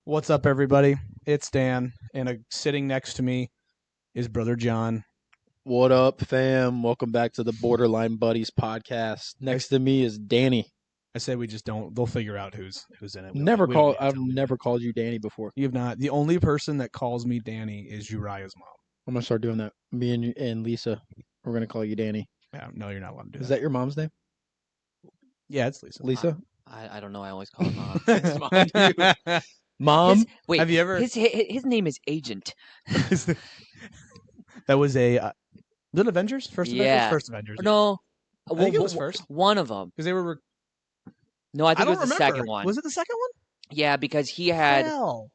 What's up, everybody? It's Dan, and sitting next to me is brother John. What up, fam? Welcome back to the Borderline Buddies podcast. Next to me is Danny. I said we just don't. They'll figure out who's in it. I've never called you Danny before. You have not. The only person that calls me Danny is Uriah's mom. I'm gonna start doing that. Me and Lisa, we're gonna call you Danny. Yeah, no, you're not allowed to do that. Is that your mom's name? Yeah, it's Lisa. Lisa? I don't know. I always call him mom. Mom? Wait, have you ever? His name is Agent. That was a. Did Avengers first? Yeah. Avengers? First Avengers. No, I think it was first one of them. because they were. No, I think I it don't was the remember. second one. Was it the second one? Yeah, because he had Hell.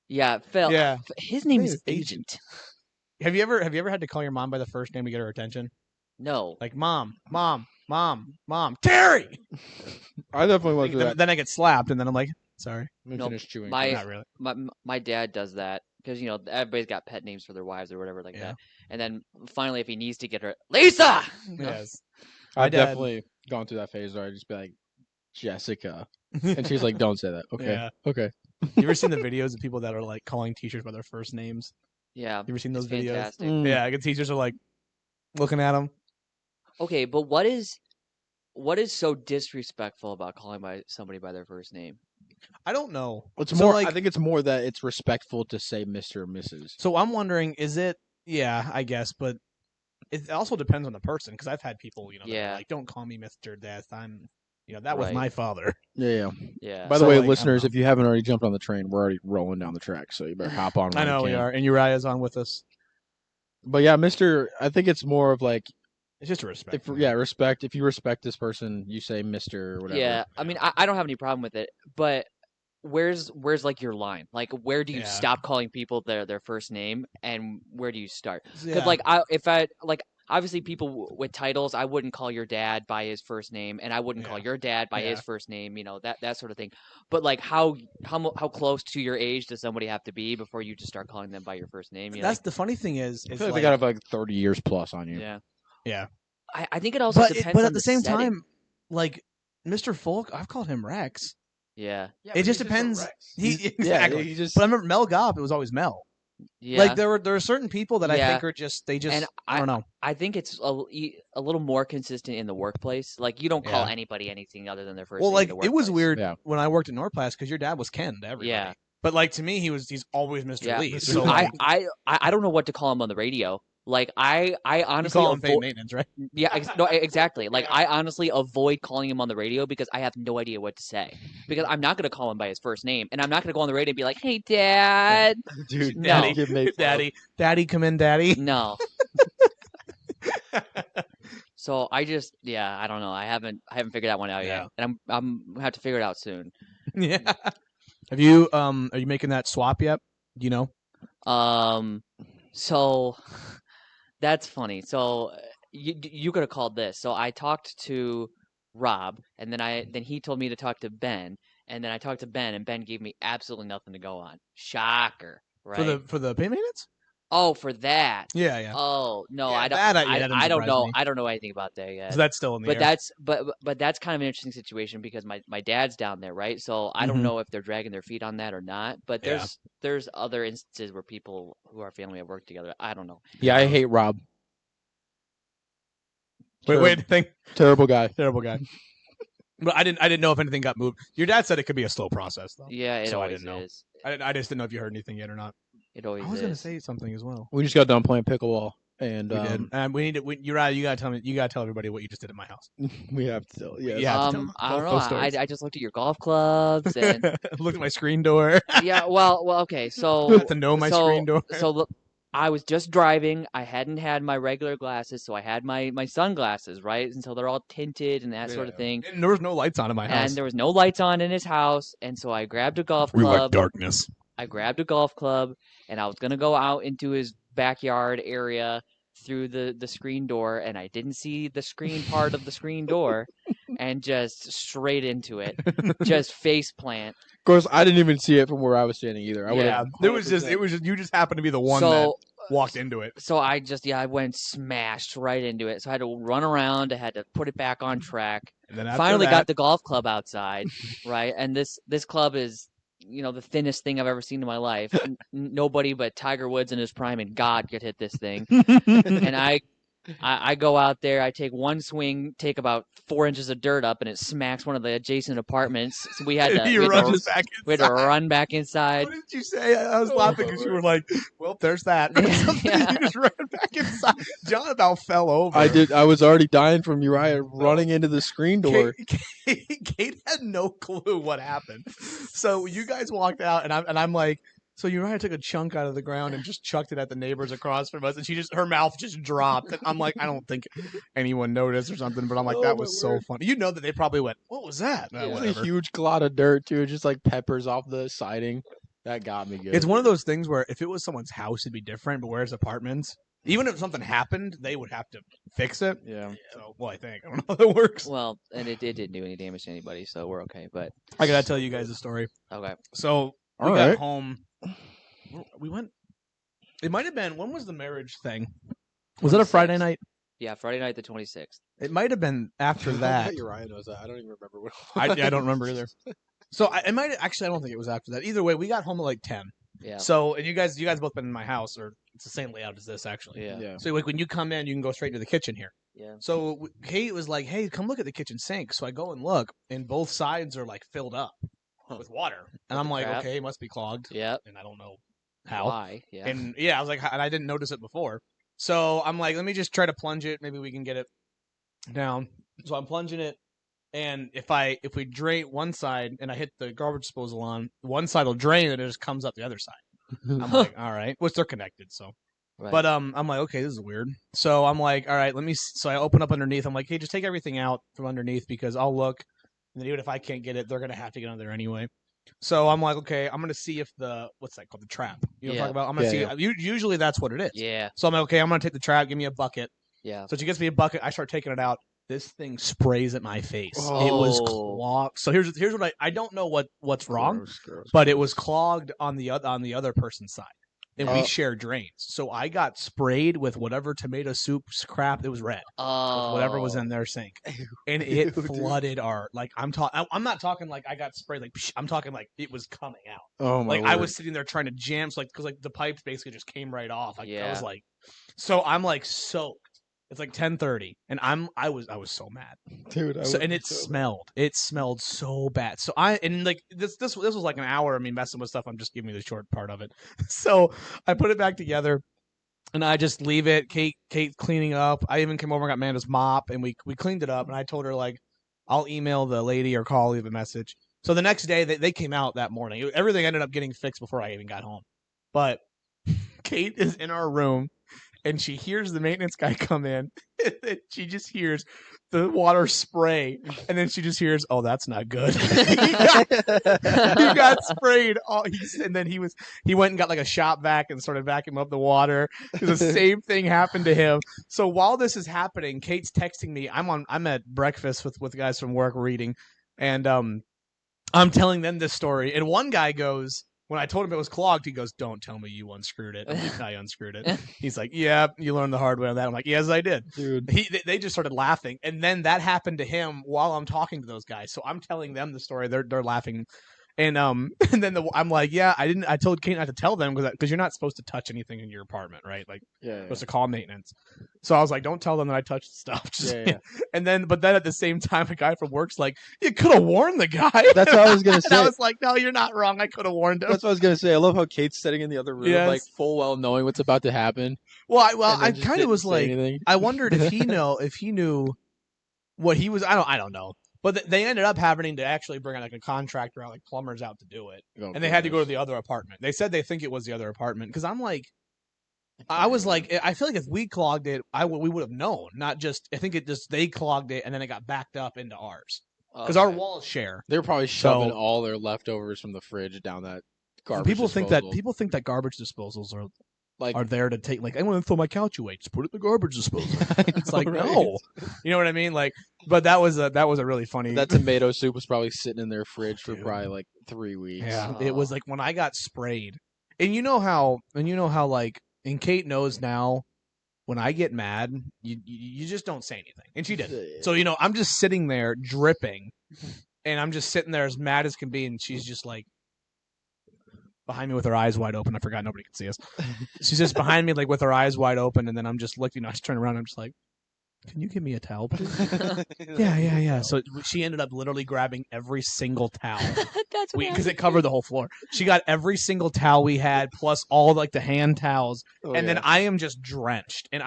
Phil. Yeah. His name His is name is Agent. Have you ever had to call your mom by the first name to get her attention? No. Like mom, Terry. I definitely want to do that. Then I get slapped, and then I'm like, sorry. Let me No, finish chewing. Not really. My dad does that because everybody's got pet names for their wives or whatever like that. And then finally, if he needs to get her, Lisa. Yes. I've dad- definitely gone through that phase where I just be like, Jessica. And she's like, don't say that. Okay. Yeah. Okay. You ever seen the videos of people that are like calling teachers by their first names? Yeah. You ever seen It's those videos? fantastic. Yeah, like, teachers are like looking at them. Okay, but what is so disrespectful about calling somebody by their first name? I don't know. It's So, more. like- I think it's more that it's respectful to say Mr. or Mrs. So I'm wondering, is it? Yeah, I guess, but it also depends on the person because I've had people, that are Yeah. like, don't call me Mr. Death. That was Right. my father. Yeah. Yeah. By the So, way, like, I don't listeners, know. if you haven't already jumped on the train, we're already rolling down the track, so you better hop on. I while know you we can. are, and Uriah's on with us. But yeah, Mr. I think it's more of like, It's just a respect. thing. respect. If you respect this person, you say Mr. or whatever. Yeah, I mean, I don't have any problem with it, but where's like your line? Like, where do you Yeah. stop calling people their first name, and where do you start? Yeah. Because obviously people with titles, I wouldn't call your dad by his first name, and I wouldn't call Yeah. your dad by Yeah. his first name. That sort of thing. But like, how close to your age does somebody have to be before you just start calling them by your first name? That's the funny thing is, I is feel like they gotta have like 30 years plus on you. yeah. Yeah. I think it also but depends. but on at the same setting. time, like Mr. Folk, I've called him Rex. Yeah. It just depends. Exactly. he just. But I remember Mel Goff. It was always Mel. Yeah. Like there are certain people that I Yeah. think are just they just And I don't know. I think it's a little more consistent in the workplace. Like, you don't call Yeah. anybody anything other than their first Well, name. like in the it was workplace. weird Yeah. when I worked at Norplast because your dad was Ken to everybody. Yeah. But like to me, he's always Mr. Yeah. Lee. Mr. So Lee. like, I don't know what to call him on the radio. Like, I you honestly call him paid maintenance, right? yeah, no, exactly. Like, I honestly avoid calling him on the radio because I have no idea what to say. Because I'm not going to call him by his first name, and I'm not going to go on the radio and be like, "Hey, Dad." Dude, No. Daddy, give me daddy, come in, daddy. No. So I don't know. I haven't figured that one out Yeah. yet, and I'm gonna have to figure it out soon. Yeah. Have you are you making that swap yet? Do you know? So that's funny. So you could have called this. So I talked to Rob, and then he told me to talk to Ben, and then I talked to Ben, and Ben gave me absolutely nothing to go on. Shocker, right? For the paid maintenance? Oh, for that. Yeah, yeah. Oh no, Yeah, I don't. that doesn't I don't surprise know. me. I don't know anything about that yet. So that's still in the But air. that's kind of an interesting situation because my dad's down there, right? So I don't Mhm. know if they're dragging their feet on that or not. But Yeah. there's other instances where people who are family have worked together. I don't know. Yeah, I hate Rob. Wait, think Terrible guy. terrible guy. But I didn't know if anything got moved. Your dad said it could be a slow process though. Yeah, it So I always didn't know. is. I just didn't know if you heard anything yet or not. It always I was is. gonna say something as well. We just got done playing pickleball, and We did. And we need to. You're right. You gotta tell me. You gotta tell everybody what you just did at my house. we have to tell. Yeah. Yeah. tell I don't those know. stories. I just looked at your golf clubs and Looked at my screen door. yeah. Well, okay. So Got to know my so- screen door. so look, I was just driving. I hadn't had my regular glasses, so I had my sunglasses, right? And so they're all tinted and that sort of Yeah. thing. And there was no lights on in my house. And there was no lights on in his house, and so I grabbed a golf we like club. darkness. I grabbed a golf club, and I was gonna go out into his backyard area through the screen door, and I didn't see the screen part of the screen door, and just straight into it, just face plant. Of course, I didn't even see it from where I was standing either. I Yeah. would've It was just you just happened to be the one that So walked into it. so I went smashed right into it. So I had to run around. I had to put it back on track. And then after Finally that, got the golf club outside, right? And this club is the thinnest thing I've ever seen in my life. Nobody but Tiger Woods in his prime and God could hit this thing. And I go out there, I take one swing, take about 4 inches of dirt up, and it smacks one of the adjacent apartments. So we had to, He we had to, rushes back we had to inside. run back inside. What did you say? I was laughing because you were like, "Well, there's that." Or something. Yeah. You just ran back inside. John about fell over. I did. I was already dying from Uriah running into the screen door. Kate had no clue what happened. So you guys walked out, and I'm like, so Uriah took a chunk out of the ground and just chucked it at the neighbors across from us, and her mouth just dropped. And I'm like, I don't think anyone noticed or something, but I'm like, that was so funny. You know that they probably went, what was that? Yeah. It was a Whatever. huge clot of dirt too, just like peppers off the siding. That got me good. It's one of those things where if it was someone's house, it'd be different, but whereas apartments, even if something happened, they would have to fix it. Yeah. So, well, I think. I don't know how that works. Well, and it didn't do any damage to anybody, so we're okay. But I gotta tell you guys a story. okay, So we All got right. home. We went. It might have been. When was the marriage thing? Was it a Friday 26th. night? yeah, Friday night the 26th. It might have been after that. Uriah knows that. I don't even remember what. I don't remember either. So it might actually. I don't think it was after that. Either way, we got home at like 10. Yeah, So and you guys both been in my house, or it's the same layout as this actually. yeah, Yeah. So like when you come in, you can go straight into the kitchen here. yeah. So Kate was like, "Hey, come look at the kitchen sink." So I go and look, and both sides are like filled up with water, and I'm like, Crap. "Okay, it must be clogged." Yep. And I don't know how. Why? Yeah. And yeah, I was like, and I didn't notice it before. So I'm like, let me just try to plunge it. Maybe we can get it down. So I'm plunging it, and if we drain one side and I hit the garbage disposal on, one side will drain and it just comes up the other side. I'm like, all right, which they're connected. So, Right. but I'm like, okay, this is weird. So I'm like, all right, let me. So I open up underneath. I'm like, hey, just take everything out from underneath because I'll look, and then even if I can't get it, they're gonna have to get under there anyway. So I'm like, okay, I'm gonna see if what's that called, the trap. You know what I'm Yeah. talking about? I'm gonna see. Usually that's what it is. yeah, So I'm like, okay, I'm gonna take the trap. Give me a bucket. yeah. So she gets me a bucket. I start taking it out. This thing sprays at my face. It was Oh. clogged. So here's what I don't know what's wrong, Gross. but it was clogged on the other person's side, and we Oh. share drains. So I got sprayed with whatever tomato soup crap. It was red. Oh, Whatever was in their sink, and it Ew, dude. flooded our I'm not talking like I got sprayed like psh, I'm talking like it was coming out. Oh my Like I word. was sitting there trying to jam, so because the pipes basically just came right off. Like I Yeah. was like, so I'm like soaked. It's like 10:30, and I was so mad. Dude. I So, would and be it so smelled. It smelled so bad. So like this was like an hour of me messing with stuff. I'm just giving you the short part of it. So I put it back together, and I just leave it. Kate cleaning up. I even came over and got Amanda's mop, and we cleaned it up. And I told her like, I'll email the lady or call, leave a message. So the next day they came out that morning. Everything ended up getting fixed before I even got home. But Kate is in our room, and she hears the maintenance guy come in, and then she just hears the water spray, and then she just hears, "Oh, that's not good." he got sprayed. And then he went and got like a shop vac and started vacuuming up the water. The same thing happened to him. So while this is happening, Kate's texting me. I'm at breakfast with guys from work reading, and I'm telling them this story. And one guy goes, when I told him it was clogged, he goes, "Don't tell me you unscrewed it." I'm like, "I unscrewed it." He's like, "Yeah, you learned the hard way on that." I'm like, "Yes, I did." Dude. They just started laughing, and then that happened to him while I'm talking to those guys. So I'm telling them the story. They're laughing, and and then I'm like, "Yeah, I told Kate not to tell them because you're not supposed to touch anything in your apartment, right? Like, Yeah. you're supposed to call maintenance." So I was like, "Don't tell them that I touched stuff." Just, Yeah. And then, but then at the same time, a guy from work's like, "You could have warned the guy." That's what I was gonna And say. I was like, "No, you're not wrong. I could have warned him." That's what I was gonna say. I love how Kate's sitting in the other room, Yes. like full well knowing what's about to happen. Well, and then I just kind of didn't was say like, anything. I wondered if he knew what he was. I don't know. But they ended up having to actually bring like a contractor out, like plumbers out to do it, Oh, and they had to go to goodness. the other apartment. They said they think it was the other apartment because I'm like, I was like, I feel like if we clogged it, we would have known. Not just, I think they clogged it and then it got backed up into ours because our Okay. walls share. They're probably shoving So- all their leftovers from the fridge down that garbage. People think that disposal. garbage disposals like are there to take. Like, I want to throw my couch away. Just put it in the garbage disposal. It's like, right? no, you know what I mean? Like, but that was a really funny. That tomato soup was probably sitting in their fridge for Dude. probably like 3 weeks. Yeah, it was like when I got sprayed, and you know how like, and Kate knows now, when I get mad, you just don't say anything, and she didn't. So I'm just sitting there dripping, and I'm just sitting there as mad as can be, and she's just like, behind me with her eyes wide open. I forgot nobody could see us. She's just behind me, like with her eyes wide open, and then I'm just looking. I just turn around. I'm just like, "Can you give me a towel, please?" Yeah. So she ended up literally grabbing every single towel That's because it covered the whole floor. She got every single towel we had, plus all like the hand towels, Oh, and then yeah. I am just drenched. And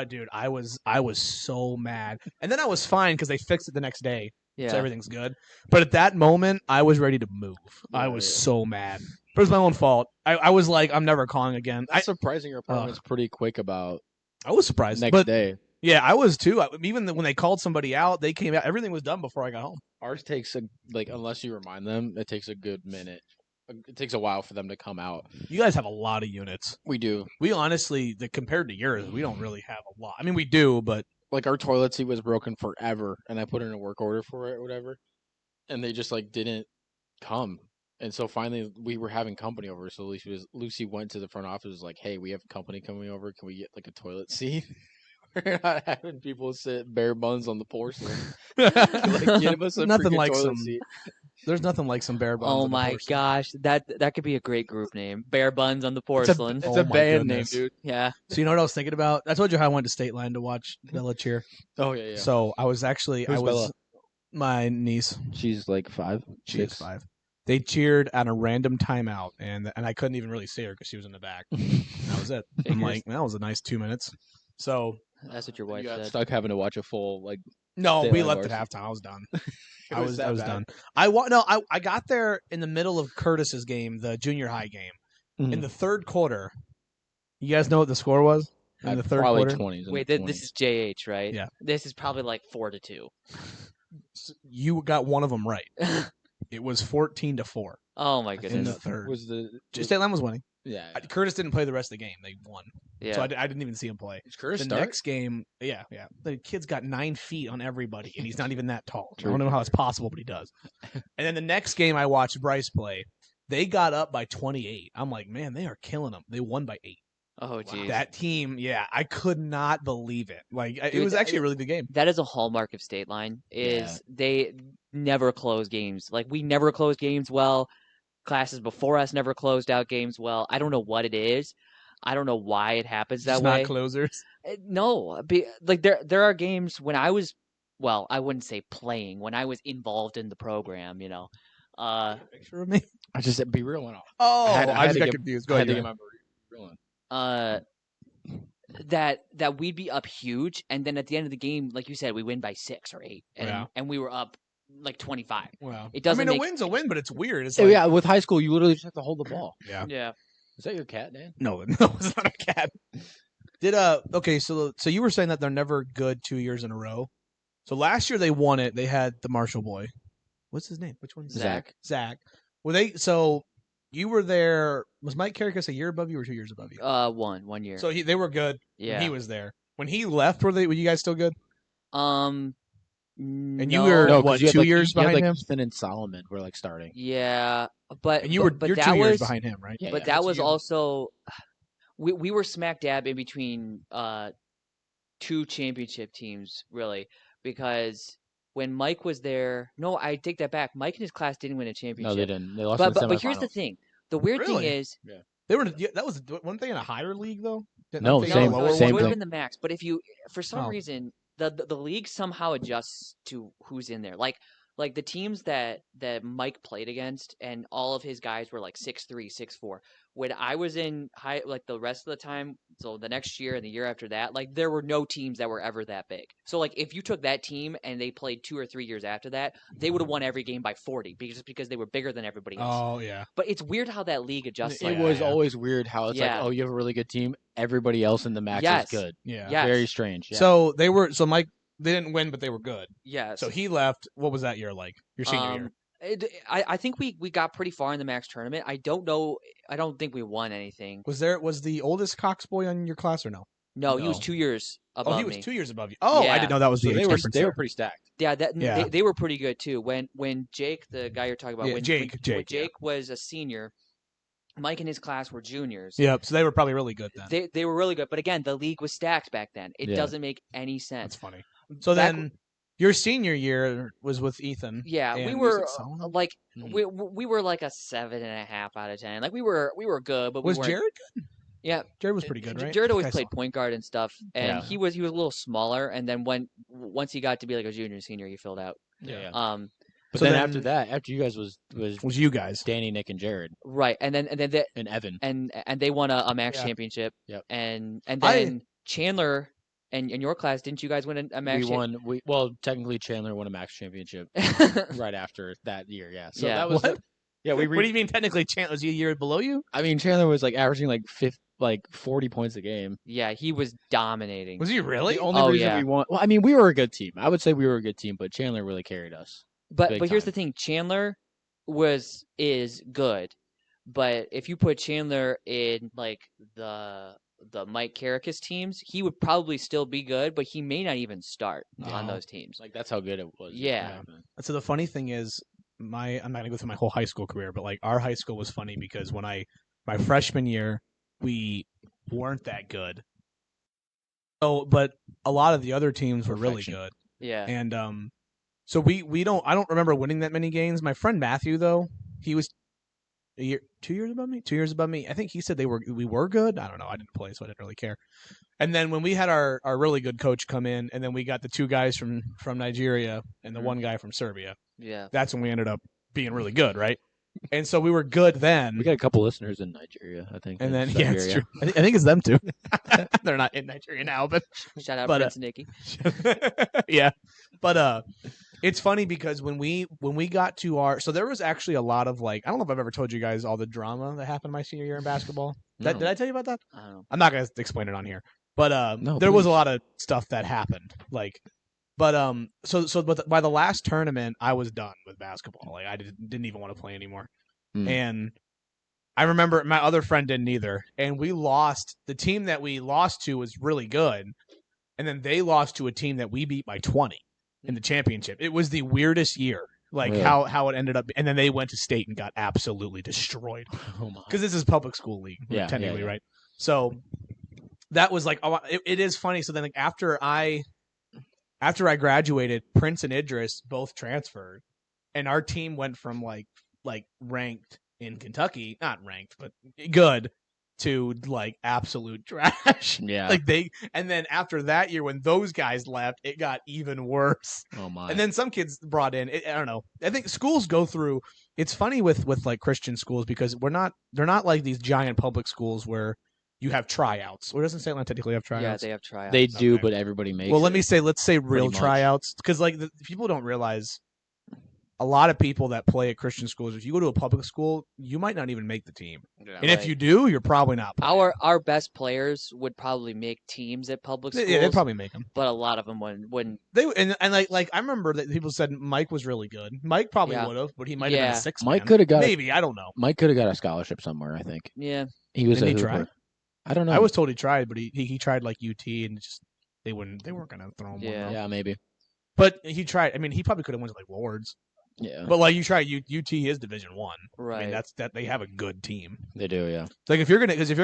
dude, I was so mad. And then I was fine because they fixed it the next day, yeah. so everything's good. But at that moment, I was ready to move. I Yeah, was yeah. so mad. But it was my own fault. I was like, I'm never calling again. That's surprising. Your apartment's pretty quick about I was surprised. next But day. yeah, I was too. Even when they called somebody out, they came out. Everything was done before I got home. Ours takes unless you remind them, it takes a good minute. It takes a while for them to come out. You guys have a lot of units. We do. We honestly, compared to yours, we don't really have a lot. I mean, we do, but Like our toilet seat was broken forever, and I put in a work order for it or whatever, and they just like didn't come. And so finally, we were having company over. So Lucy went to the front office, was like, "Hey, we have company coming over. Can we get like a toilet seat? We're not having people sit bare buns on the porcelain. Like, give us a nothing freaking like toilet some. seat." There's nothing like some bare bones. Oh on the my porcelain. gosh, that could be a great group name. Bare Buns on the It's Porcelain. a Oh my band goodness. name, dude. Yeah. So you know what I was thinking about? I told you how I went to State Line to watch Bella cheer. Oh yeah. So I was actually Who's Bella? my niece. She's like 5. She is 5. They cheered at a random timeout, and I couldn't even really see her because she was in the back. That was it. I'm Figures. like, that was a nice 2 minutes. So That's what your wife You got said. stuck having to watch a full like. no, State we Line left at varsity. halftime. I was done. It I was that bad. done. I got there in the middle of Curtis's game, the junior high game, in Mhm. the third quarter. You guys know what the score was in the third Probably quarter? 20s. Wait, this is JH, right? Yeah. This is probably like 4-2. You got one of them right. It was 14-4 Oh my in goodness. the third. Was the State Line was winning. yeah? Curtis didn't play the rest of the game. They won. Yeah. So I didn't even see him play. Is Curtis The start? next game, yeah. The kid's got 9 feet on everybody, and he's not even that tall. I True. don't know how it's possible, but he does. And then the next game, I watched Bryce play. They got up by 28. I'm like, man, they are killing them. They won by 8. Oh geez. That team, yeah, I could not believe it. Like, it Dude, was actually a really good game. That is a hallmark of State Line. Is they never close games. Like we never close games well. Classes before us never closed out games well. I don't know what it is. I don't know why it happens that Just way. not closers. No, like there are games when I was, well, I wouldn't say playing, when I was involved in the program, you know. Picture of me. I just said be real one. Oh, I had I just to got get- confused. Go I had ahead. to get my real one. That we'd be up huge, and then at the end of the game, like you said, we win by 6 or 8, and Yeah. and we were up like 25. Wow. It doesn't I mean, make- a win's a win, but it's weird. It's Oh, like, yeah, with high school, you literally just have to hold the ball. yeah. Yeah. Is that your cat, Dan? No, it's not a cat. Did okay, so you were saying that they're never good 2 years in a row. So last year they won it. They had the Marshall boy. What's his name? Which one? Zach. Zach. Were they? So you were there. Was Mike Karakas a year above you or 2 years above you? 1 year. So they were good yeah. when he was there. When he left, were you guys still good? And you were- No, 'cause what, you had, 2 like, years you had, behind like, him? Ethan and Solomon were like starting. Yeah, but And but you're that 2 years was, behind him, right? Yeah, but yeah. that So was you- also we were smack dab in between 2 championship teams, really, because when Mike was there, no, I take that back. Mike and his class didn't win a championship. No, they didn't. They lost But in the but here's the semifinals. thing. The weird Really? thing is, They were. That was one thing in a higher league though. No, They no, got a same- no, lower it same would have thing. been the max. But if you, for some Oh. reason, the league somehow adjusts to who's in there. Like the teams that Mike played against, and all of his guys were like 6'3", 6'4". When I was in high, like the rest of the time, so the next year and the year after that, like there were no teams that were ever that big. So like if you took that team and they played 2 or 3 years after that, they would have won every game by 40 because they were bigger than everybody else. Oh yeah. But it's weird how that league adjusts. It like was that. always weird how it's Yeah. like, oh, you have a really good team. Everybody else in the match Yes. is good. Yeah. Yes. Very strange. Yeah. So they were. So Mike. They didn't win, but they were good. Yes. So he left. What was that year like? Your senior year. I think we got pretty far in the max tournament. I don't know. I don't think we won anything. Was the oldest Cox boy on your class or no? No, he was No. 2 years above Oh, he was me. 2 years above you. Oh, I Yeah. didn't know that was So the age they were difference. they were there. pretty stacked. Yeah, Yeah. They were pretty good too. When Jake, the guy you're talking about, Yeah, when Jake, when yeah. Jake was a senior, Mike and his class were juniors. Yep. So they were probably really good then. They were really good. But again, the league was stacked back then. It Yeah. doesn't make any sense. That's funny. So Back- then, Your senior year was with Ethan. Yeah, we and were Solomon? like Mhm. we were like a 7.5 out of 10. Like we were good, but we Was weren't. Jared good? Yeah, Jared was pretty good, right? Jared I always think I played saw- point guard and stuff, and Yeah. he was a little smaller. And then once he got to be like a junior and senior, he filled out. Yeah. But So then, then- after that, after you guys was Was you guys? Danny, Nick, and Jared Right, and then and Evan. and they won a max Yeah. championship. Yep. And I- then Chandler and in your class, didn't you guys win a max? We won. Well, technically Chandler won a max championship right after that year. Yeah. So Yeah. that was. What? Yeah, we. What do you mean technically Chandler was he a year below you? I mean, Chandler was like averaging like 40 points a game. Yeah, he was dominating. Was he really? The only Oh, reason yeah. we won. Well, I mean, we were a good team. I would say we were a good team, but Chandler really carried us. But big here's the time. thing, Chandler is good, but if you put Chandler in like the Mike Carrickus teams, he would probably still be good, but he may not even start on No. those teams. Like that's how good it was. Yeah. So the funny thing is, I'm not gonna go through my whole high school career, but like our high school was funny because when my freshman year, we weren't that good. So, but a lot of the other teams were really Perfection. good, Yeah. and so I don't remember winning that many games. My friend Matthew though, he was 2 years above me. 2 years above me. I think he said we were good. I don't know. I didn't play, so I didn't really care. And then when we had our really good coach come in, and then we got the 2 guys from Nigeria and the Mhm. 1 guy from Serbia. Yeah. That's when we ended up being really good, right? And so we were good then. We got a couple listeners in Nigeria, I think. And then in yeah, it's Siberia. true. I think it's them too. They're not in Nigeria now, but Shout out But, Prince Nicky. yeah. But it's funny because when we got to so there was actually a lot of like I don't know if I've ever told you guys all the drama that happened my senior year in basketball. No. Did I tell you about that? I don't know. I'm not gonna explain it on here. But No, there was a please. lot of stuff that happened. Like but by the last tournament I was done with basketball. Like I didn't even want to play anymore. Hmm. And I remember my other friend didn't either. And we lost. The team that we lost to was really good. And then they lost to a team that we beat by 20 in the championship. It was the weirdest year. Like Really? how it ended up. And then they went to state and got absolutely destroyed. Oh my. Because this is public school league, Yeah, technically, yeah. right? So that was like, it is funny. So then like after I graduated, Prince and Idris both transferred. And our team went from like ranked in Kentucky, not ranked, but good, to like absolute trash. Yeah. Like and then after that year when those guys left, it got even worse. Oh my. And then some kids brought in. I don't know. I think schools go through. It's funny with like Christian schools because they're not like these giant public schools where you have tryouts. Or doesn't St. Louis technically have Yeah, tryouts? they have tryouts. they do, Okay. but everybody makes. Well, it. let's say real much. tryouts because like people don't realize. A lot of people that play at Christian schools, if you go to a public school, you might not even make the team. Yeah. And if Right. you do, you're probably not. playing. Our best players would probably make teams at public schools, Yeah, they'd probably make them. but a lot of them wouldn't. They and like I remember that people said Mike was really good. Mike probably Yeah. would have, but he might have been Yeah. a 6 Mike man. could have got. Maybe I don't know. Mike could have got a scholarship somewhere. I think Yeah. he was. Didn't a he hooper. try? I don't know. I was told he tried, but he tried like UT and just they weren't gonna throw him Yeah. one. Yeah, maybe. But he tried. I mean, he probably could have went to like Lords. Yeah, But like you try UT is Division 1. I Right. mean, that they have a good team. they do. Yeah. Like if you're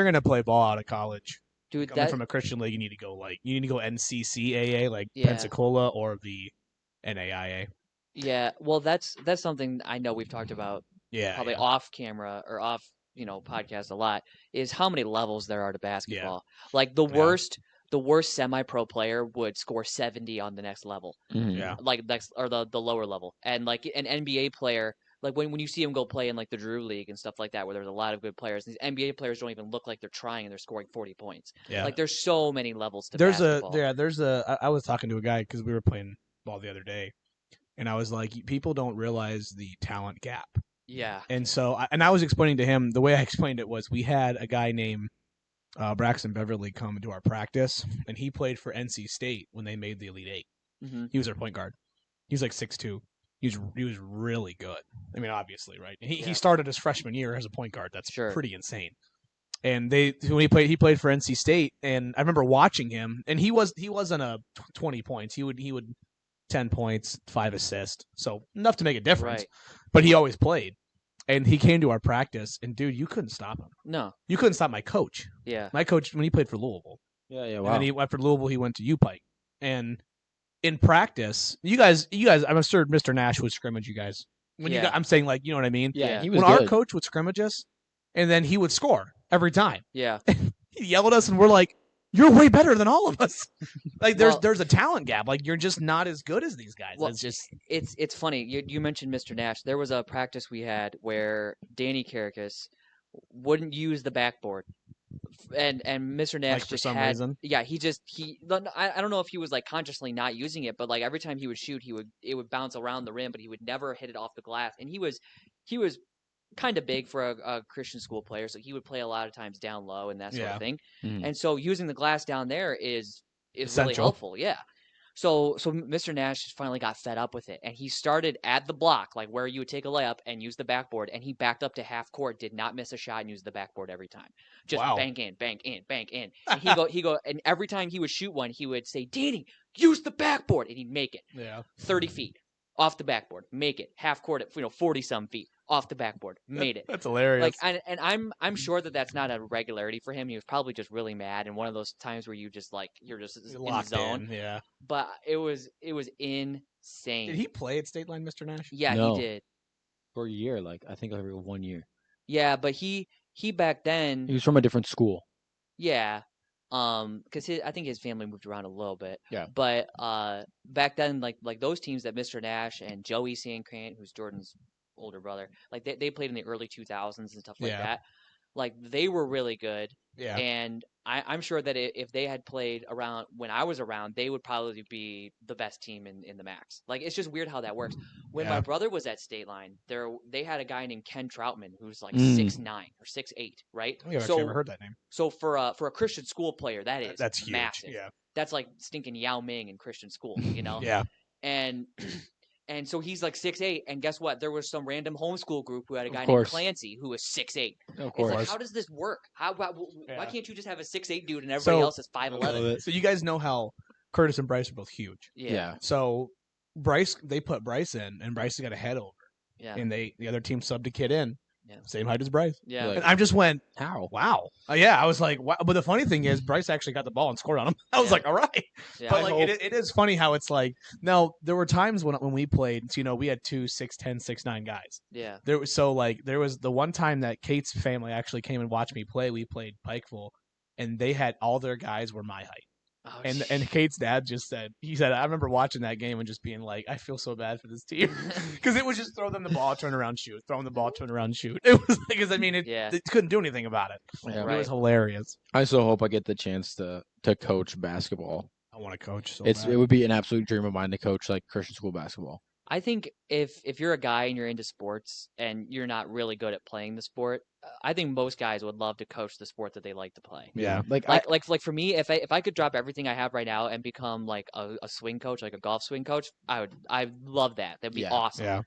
gonna play ball out of college, Dude, coming that from a Christian league, you need to go NCCAA like Yeah. Pensacola or the NAIA. yeah. Well, that's something I know we've talked about Yeah, probably yeah. off camera or off podcast a lot is how many levels there are to basketball. Like the Yeah. worst semi-pro player would score 70 on the next level, Mhm. Yeah. like next or the lower level, and like an NBA player. Like when you see him go play in like the Drew League and stuff like that, where there's a lot of good players, these NBA players don't even look like they're trying and they're scoring 40 points. Yeah. Like there's so many levels to there's basketball. I was talking to a guy because we were playing ball the other day, and I was like, people don't realize the talent gap. Yeah. And so, I was explaining to him, the way I explained it was we had a guy named Braxton Beverly come to our practice, and he played for NC State when they made the Elite Eight. hmm He was our point guard. He was like 6'2". He was really good. I mean, obviously, right? And he Yeah. started his freshman year as a point guard. That's Sure. pretty insane. And when he played for NC State, and I remember watching him, and he wasn't a 20 points. He would 10 points, 5 assists, so enough to make a difference. Right. But he always played. And he came to our practice, and dude, you couldn't stop him. No. You couldn't stop my coach. Yeah. My coach when he played for Louisville. Yeah. Yeah. And Wow. then after Louisville, he went to UPike. And in practice, you guys, I'm sure Mr. Nash would scrimmage you guys. When Yeah. I'm saying like, you know what I mean? Yeah, Yeah. he was When our good. coach would scrimmage us, and then he would score every time. Yeah. He'd yell at us, and we're like, "You're way better than all of us." Like Well- there's a talent gap. Like you're just not as good as these guys. Well, It's just It's funny. You mentioned Mr. Nash. There was a practice we had where Danny Caracas wouldn't use the backboard, and Mr. Nash like for just some had. reason. Yeah, I don't know if he was like consciously not using it, but like every time he would shoot, it would bounce around the rim, but he would never hit it off the glass. And he was kind of big for a Christian school player, so he would play a lot of times down low and that sort Yeah. of thing. Mhm. And so using the glass down there is really Essential. helpful. Yeah. So Mr. Nash just finally got fed up with it, and he started at the block, like where you would take a layup and use the backboard, and he backed up to half court, did not miss a shot, and used the backboard every time. Just Wow. bank in, bank in, bank in. And he go, and every time he would shoot one, he would say, "Danny, use the backboard," and he'd make it Yeah. 30 feet off the backboard, make it half court at 40 some feet off the backboard, made it. That's hilarious. Like and I'm sure that's not a regularity for him. He was probably just really mad, and one of those times where you just like you're just You're in the locked zone. in. Yeah. But it was insane. Did he play at State Line, Mr. Nash? Yeah, No. he did. For a year, like I think over 1 year. Yeah, but he back He then, was from a different school. yeah, because I think his family moved around a little bit. Yeah. But back then, like those teams that Mr. Nash and Joey Sancrant, who's Jordan's older brother, like they played in the early 2000s and stuff like Yeah. that. Like they were really good. Yeah. And I'm sure that if they had played around when I was around, they would probably be the best team in the Max. Like it's just weird how that works. When Yeah. my brother was at State Line, they had a guy named Ken Troutman who's like Mm. 6'9" or 6'8", right? I've actually never heard that name. So for a Christian school player, that is That's huge. massive. Yeah. That's like stinking Yao Ming in Christian school, you know? Yeah. And and so he's like 6'8", and guess what? There was some random homeschool group who had a Of guy named course. Clancy who was 6'8". Of It's course. like, how does this work? Why Yeah. can't you just have a 6'8" dude and everybody So- else is 5'11"? So you guys know how Curtis and Bryce are both huge. Yeah, So they put Bryce in, and Bryce got a head over, yeah, and the other team subbed a kid in, Yeah. same height as Bryce. yeah. Like- And I just went, How? wow. Yeah, I was like, wow. But the funny thing is, Bryce actually got the ball and scored on him. I was Yeah. like, all right. yeah. But I like, hope- it is funny how it's like. Now there were times when we played. So, we had 2 6'10", 6'9" guys. yeah. There was the one time that Kate's family actually came and watched me play. We played Pikeville, and they had all their guys were my height. Oh, And Kate's dad just said, I remember watching that game and just being like, I feel so bad for this team because it was just throw them the ball, turn around, shoot, throw them the ball, turn around, shoot. It was like, because I mean, Yeah. they couldn't do anything about it. Yeah. It Right. was hilarious. I so hope I get the chance to coach basketball. I want to coach. So It would be an absolute dream of mine to coach like Christian school basketball. I think if you're a guy and you're into sports and you're not really good at playing the sport, I think most guys would love to coach the sport that they like to play. Yeah. Like Like for me, if I could drop everything I have right now and become like a swing coach, like a golf swing coach, I'd love that. That'd be Yeah. awesome.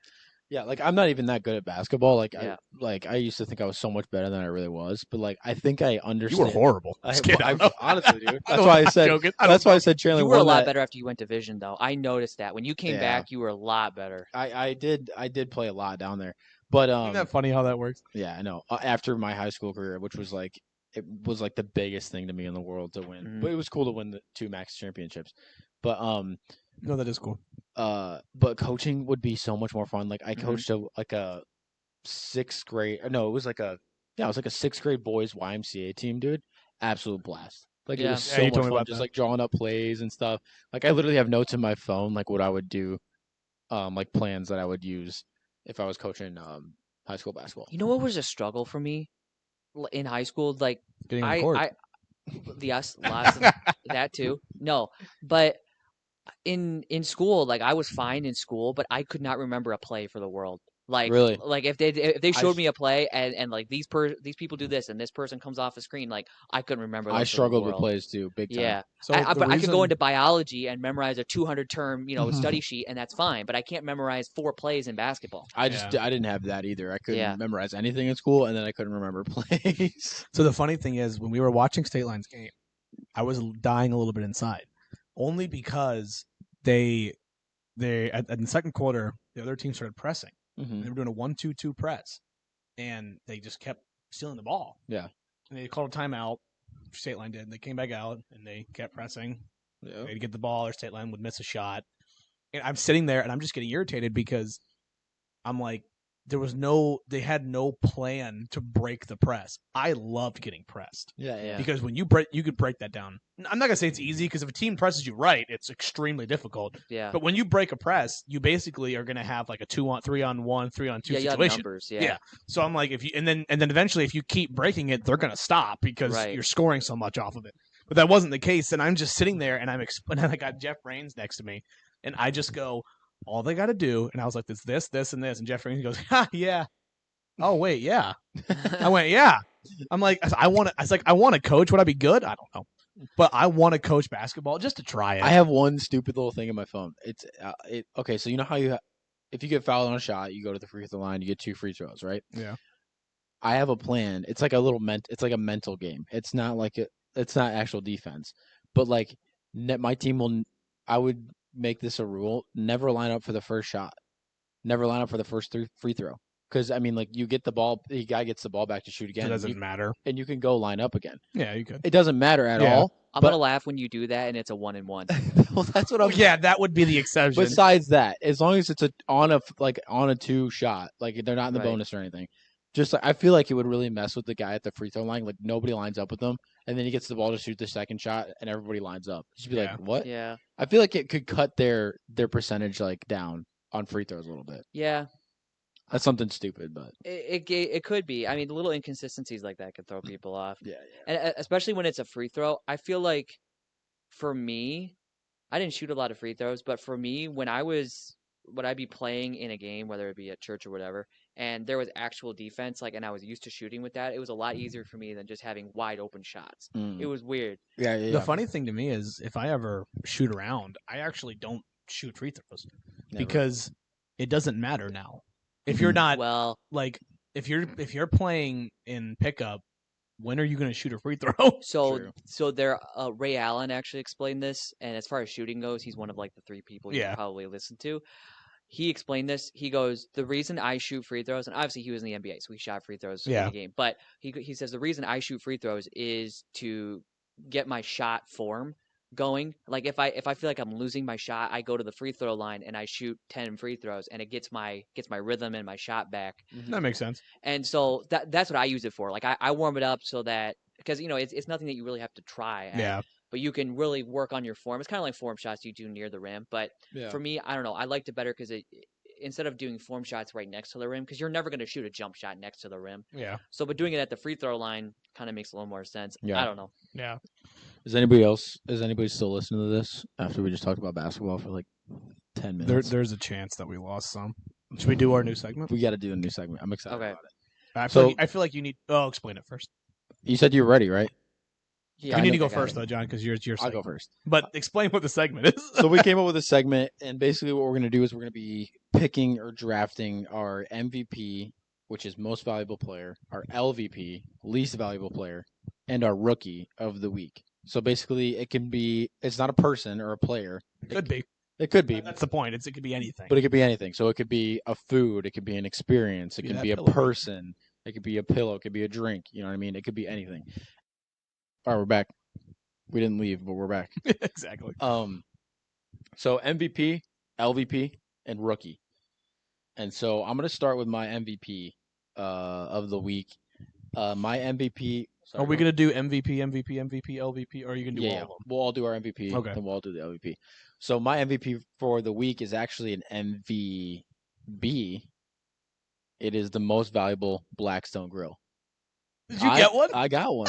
yeah, like I'm not even that good at basketball. Like Yeah. I used to think I was so much better than I really was. But like I think I You understand. were horrible. I, Just kidding. I, I don't know. honestly, dude. I That's don't- why I I'm said. joking. I don't That's why I know. said Chandler You were a won lot that. better after you went division, though. I noticed that when you came Yeah. back, you were a lot better. I did play a lot down there. But Isn't that funny how that works? yeah, I know. After my high school career, which was like it was like the biggest thing to me in the world to win. Mhm. But it was cool to win the 2 Max championships. But No, that is cool. but coaching would be so much more fun. Like I Mhm. coached a 6th grade. No, it was like a 6th grade boys YMCA team, dude. Absolute blast. Like it Yeah. was Yeah, so you much told me fun, about just that. like drawing up plays and stuff. Like I literally have notes in my phone, like what I would do, like plans that I would use if I was coaching high school basketball. You know what was a struggle for me in high school? Like Getting on the court. yes, lots of that too. No, but in school, like I was fine in school, but I could not remember a play for the world. Like Really? like if they showed s- me a play and like these people do this and this person comes off the screen, like I couldn't remember. I those for the struggled with world. plays too, big time. Yeah, So but the I could go reason- into biology and memorize a 200 term, Mm-hmm. study sheet, and that's fine. But I can't memorize 4 plays in basketball. I didn't have that either. I couldn't Yeah. memorize anything in school, and then I couldn't remember plays. So the funny thing is, when we were watching State Line's game, I was dying a little bit inside, only because they in the second quarter, the other team started pressing. Mhm. They were doing a 1-2-2 press, and they just kept stealing the ball. Yeah. And they called a timeout. State Line did. And they came back out and they kept pressing. Yeah. They'd get the ball, or state line would miss a shot. And I'm sitting there and I'm just getting irritated because I'm like, they had no plan to break the press. I loved getting pressed Yeah. because when you could break that down. I'm not gonna say it's easy because if a team presses you right, it's extremely difficult. Yeah. But when you break a press, you basically are gonna have like a 2-on, 3-on-1, 3-on-2 Yeah, you have situation. numbers. Yeah. Yeah. So I'm like, if you and then eventually, if you keep breaking it, they're gonna stop because Right. you're scoring so much off of it. But that wasn't the case, and I'm just sitting there and and I got Jeff Rains next to me, and I just go, all they got to do, and I was like, it's this, and this, and Jeff Rains goes, ha, yeah. Oh wait, yeah. I went, yeah. I'm like, I want to coach. Would I be good? I don't know, but I want to coach basketball just to try it. I have one stupid little thing in my phone. It's okay. So you know how if you get fouled on a shot, you go to the free throw line, you get 2 free throws, right? Yeah. I have a plan. It's like it's like a mental game. It's not it's not actual defense, but like my team I would make this a rule: never line up for the first shot, never line up for the first free throw. Because I mean, like you get the ball, the guy gets the ball back to shoot again. It doesn't matter. And you can go line up again. Yeah, you could. It doesn't matter at all. I'm gonna laugh when you do that and it's a 1-and-1. Well, that's what I'm. Yeah, that would be the exception. Besides that, as long as it's on a 2 shot, like they're not in the Right. bonus or anything. Just like I feel like it would really mess with the guy at the free throw line. Like nobody lines up with them, and then he gets the ball to shoot the second shot, and everybody lines up. You should be Yeah. like, what? Yeah. I feel like it could cut their percentage like down on free throws a little bit. Yeah. That's something stupid, but It could be. I mean, little inconsistencies like that could throw people off. yeah. And especially when it's a free throw. I feel like for me, I didn't shoot a lot of free throws, but for me, when I'd be playing in a game, whether it be at church or whatever, and there was actual defense, like, and I was used to shooting with that, it was a lot easier for me than just having wide open shots. It was weird. Yeah. The funny thing to me is if I ever shoot around, I actually don't shoot free throws because it doesn't matter now. If you're not Well, like if you're playing in pickup, when are you going to shoot a free throw? True. so there, Ray Allen actually explained this, and as far as shooting goes, he's one of like the 3 people you Yeah. probably listen to. He explained this. He goes, the reason I shoot free throws, and obviously he was in the NBA, so he shot free throws in Yeah. the game. But he says the reason I shoot free throws is to get my shot form going. Like if I feel like I'm losing my shot, I go to the free throw line and I shoot 10 free throws, and it gets my rhythm and my shot back. That makes sense. And so that's what I use it for. Like I warm it up so that because it's nothing that you really have to try at, Yeah. but you can really work on your form. It's kind of like form shots you do near the rim, but Yeah. for me, I don't know. I liked it better because instead of doing form shots right next to the rim, because you're never going to shoot a jump shot next to the rim. Yeah. So, but doing it at the free throw line kind of makes a little more sense. Yeah. I don't know. Yeah. Is anybody still listening to this after we just talked about basketball for like 10 minutes? There's a chance that we lost some. Should we do our new segment? We got to do a new segment. I'm excited Okay. about it. I feel like you need. Oh, explain it first. You said you were ready, right? Yeah, You I need to think go I got first it. though, John, because yours your I'll segment. go first. But explain what the segment is. So we came up with a segment, and basically what we're going to do is we're going to be picking or drafting our MVP, which is most valuable player, our LVP, least valuable player, and our rookie of the week. So basically, it's not a person or a player. It could be. It could be, That's the point. It could be anything. but it could be anything. So it could be a food, it could be an experience, it Be could that be a pillow. person, it could be a pillow, it could be a drink. You know what I mean? It could be anything. All right, we're back. We didn't leave, but we're back. Exactly. So MVP, LVP, and rookie. And so I'm gonna start with my MVP of the week. My MVP. Are we gonna do MVP, LVP, or are you gonna do Yeah, all yeah. of them? We'll all do our MVP. Okay. Then we'll all do the LVP. So my MVP for the week is actually an MVB. It is the most valuable Blackstone grill. Did you get one? I got one.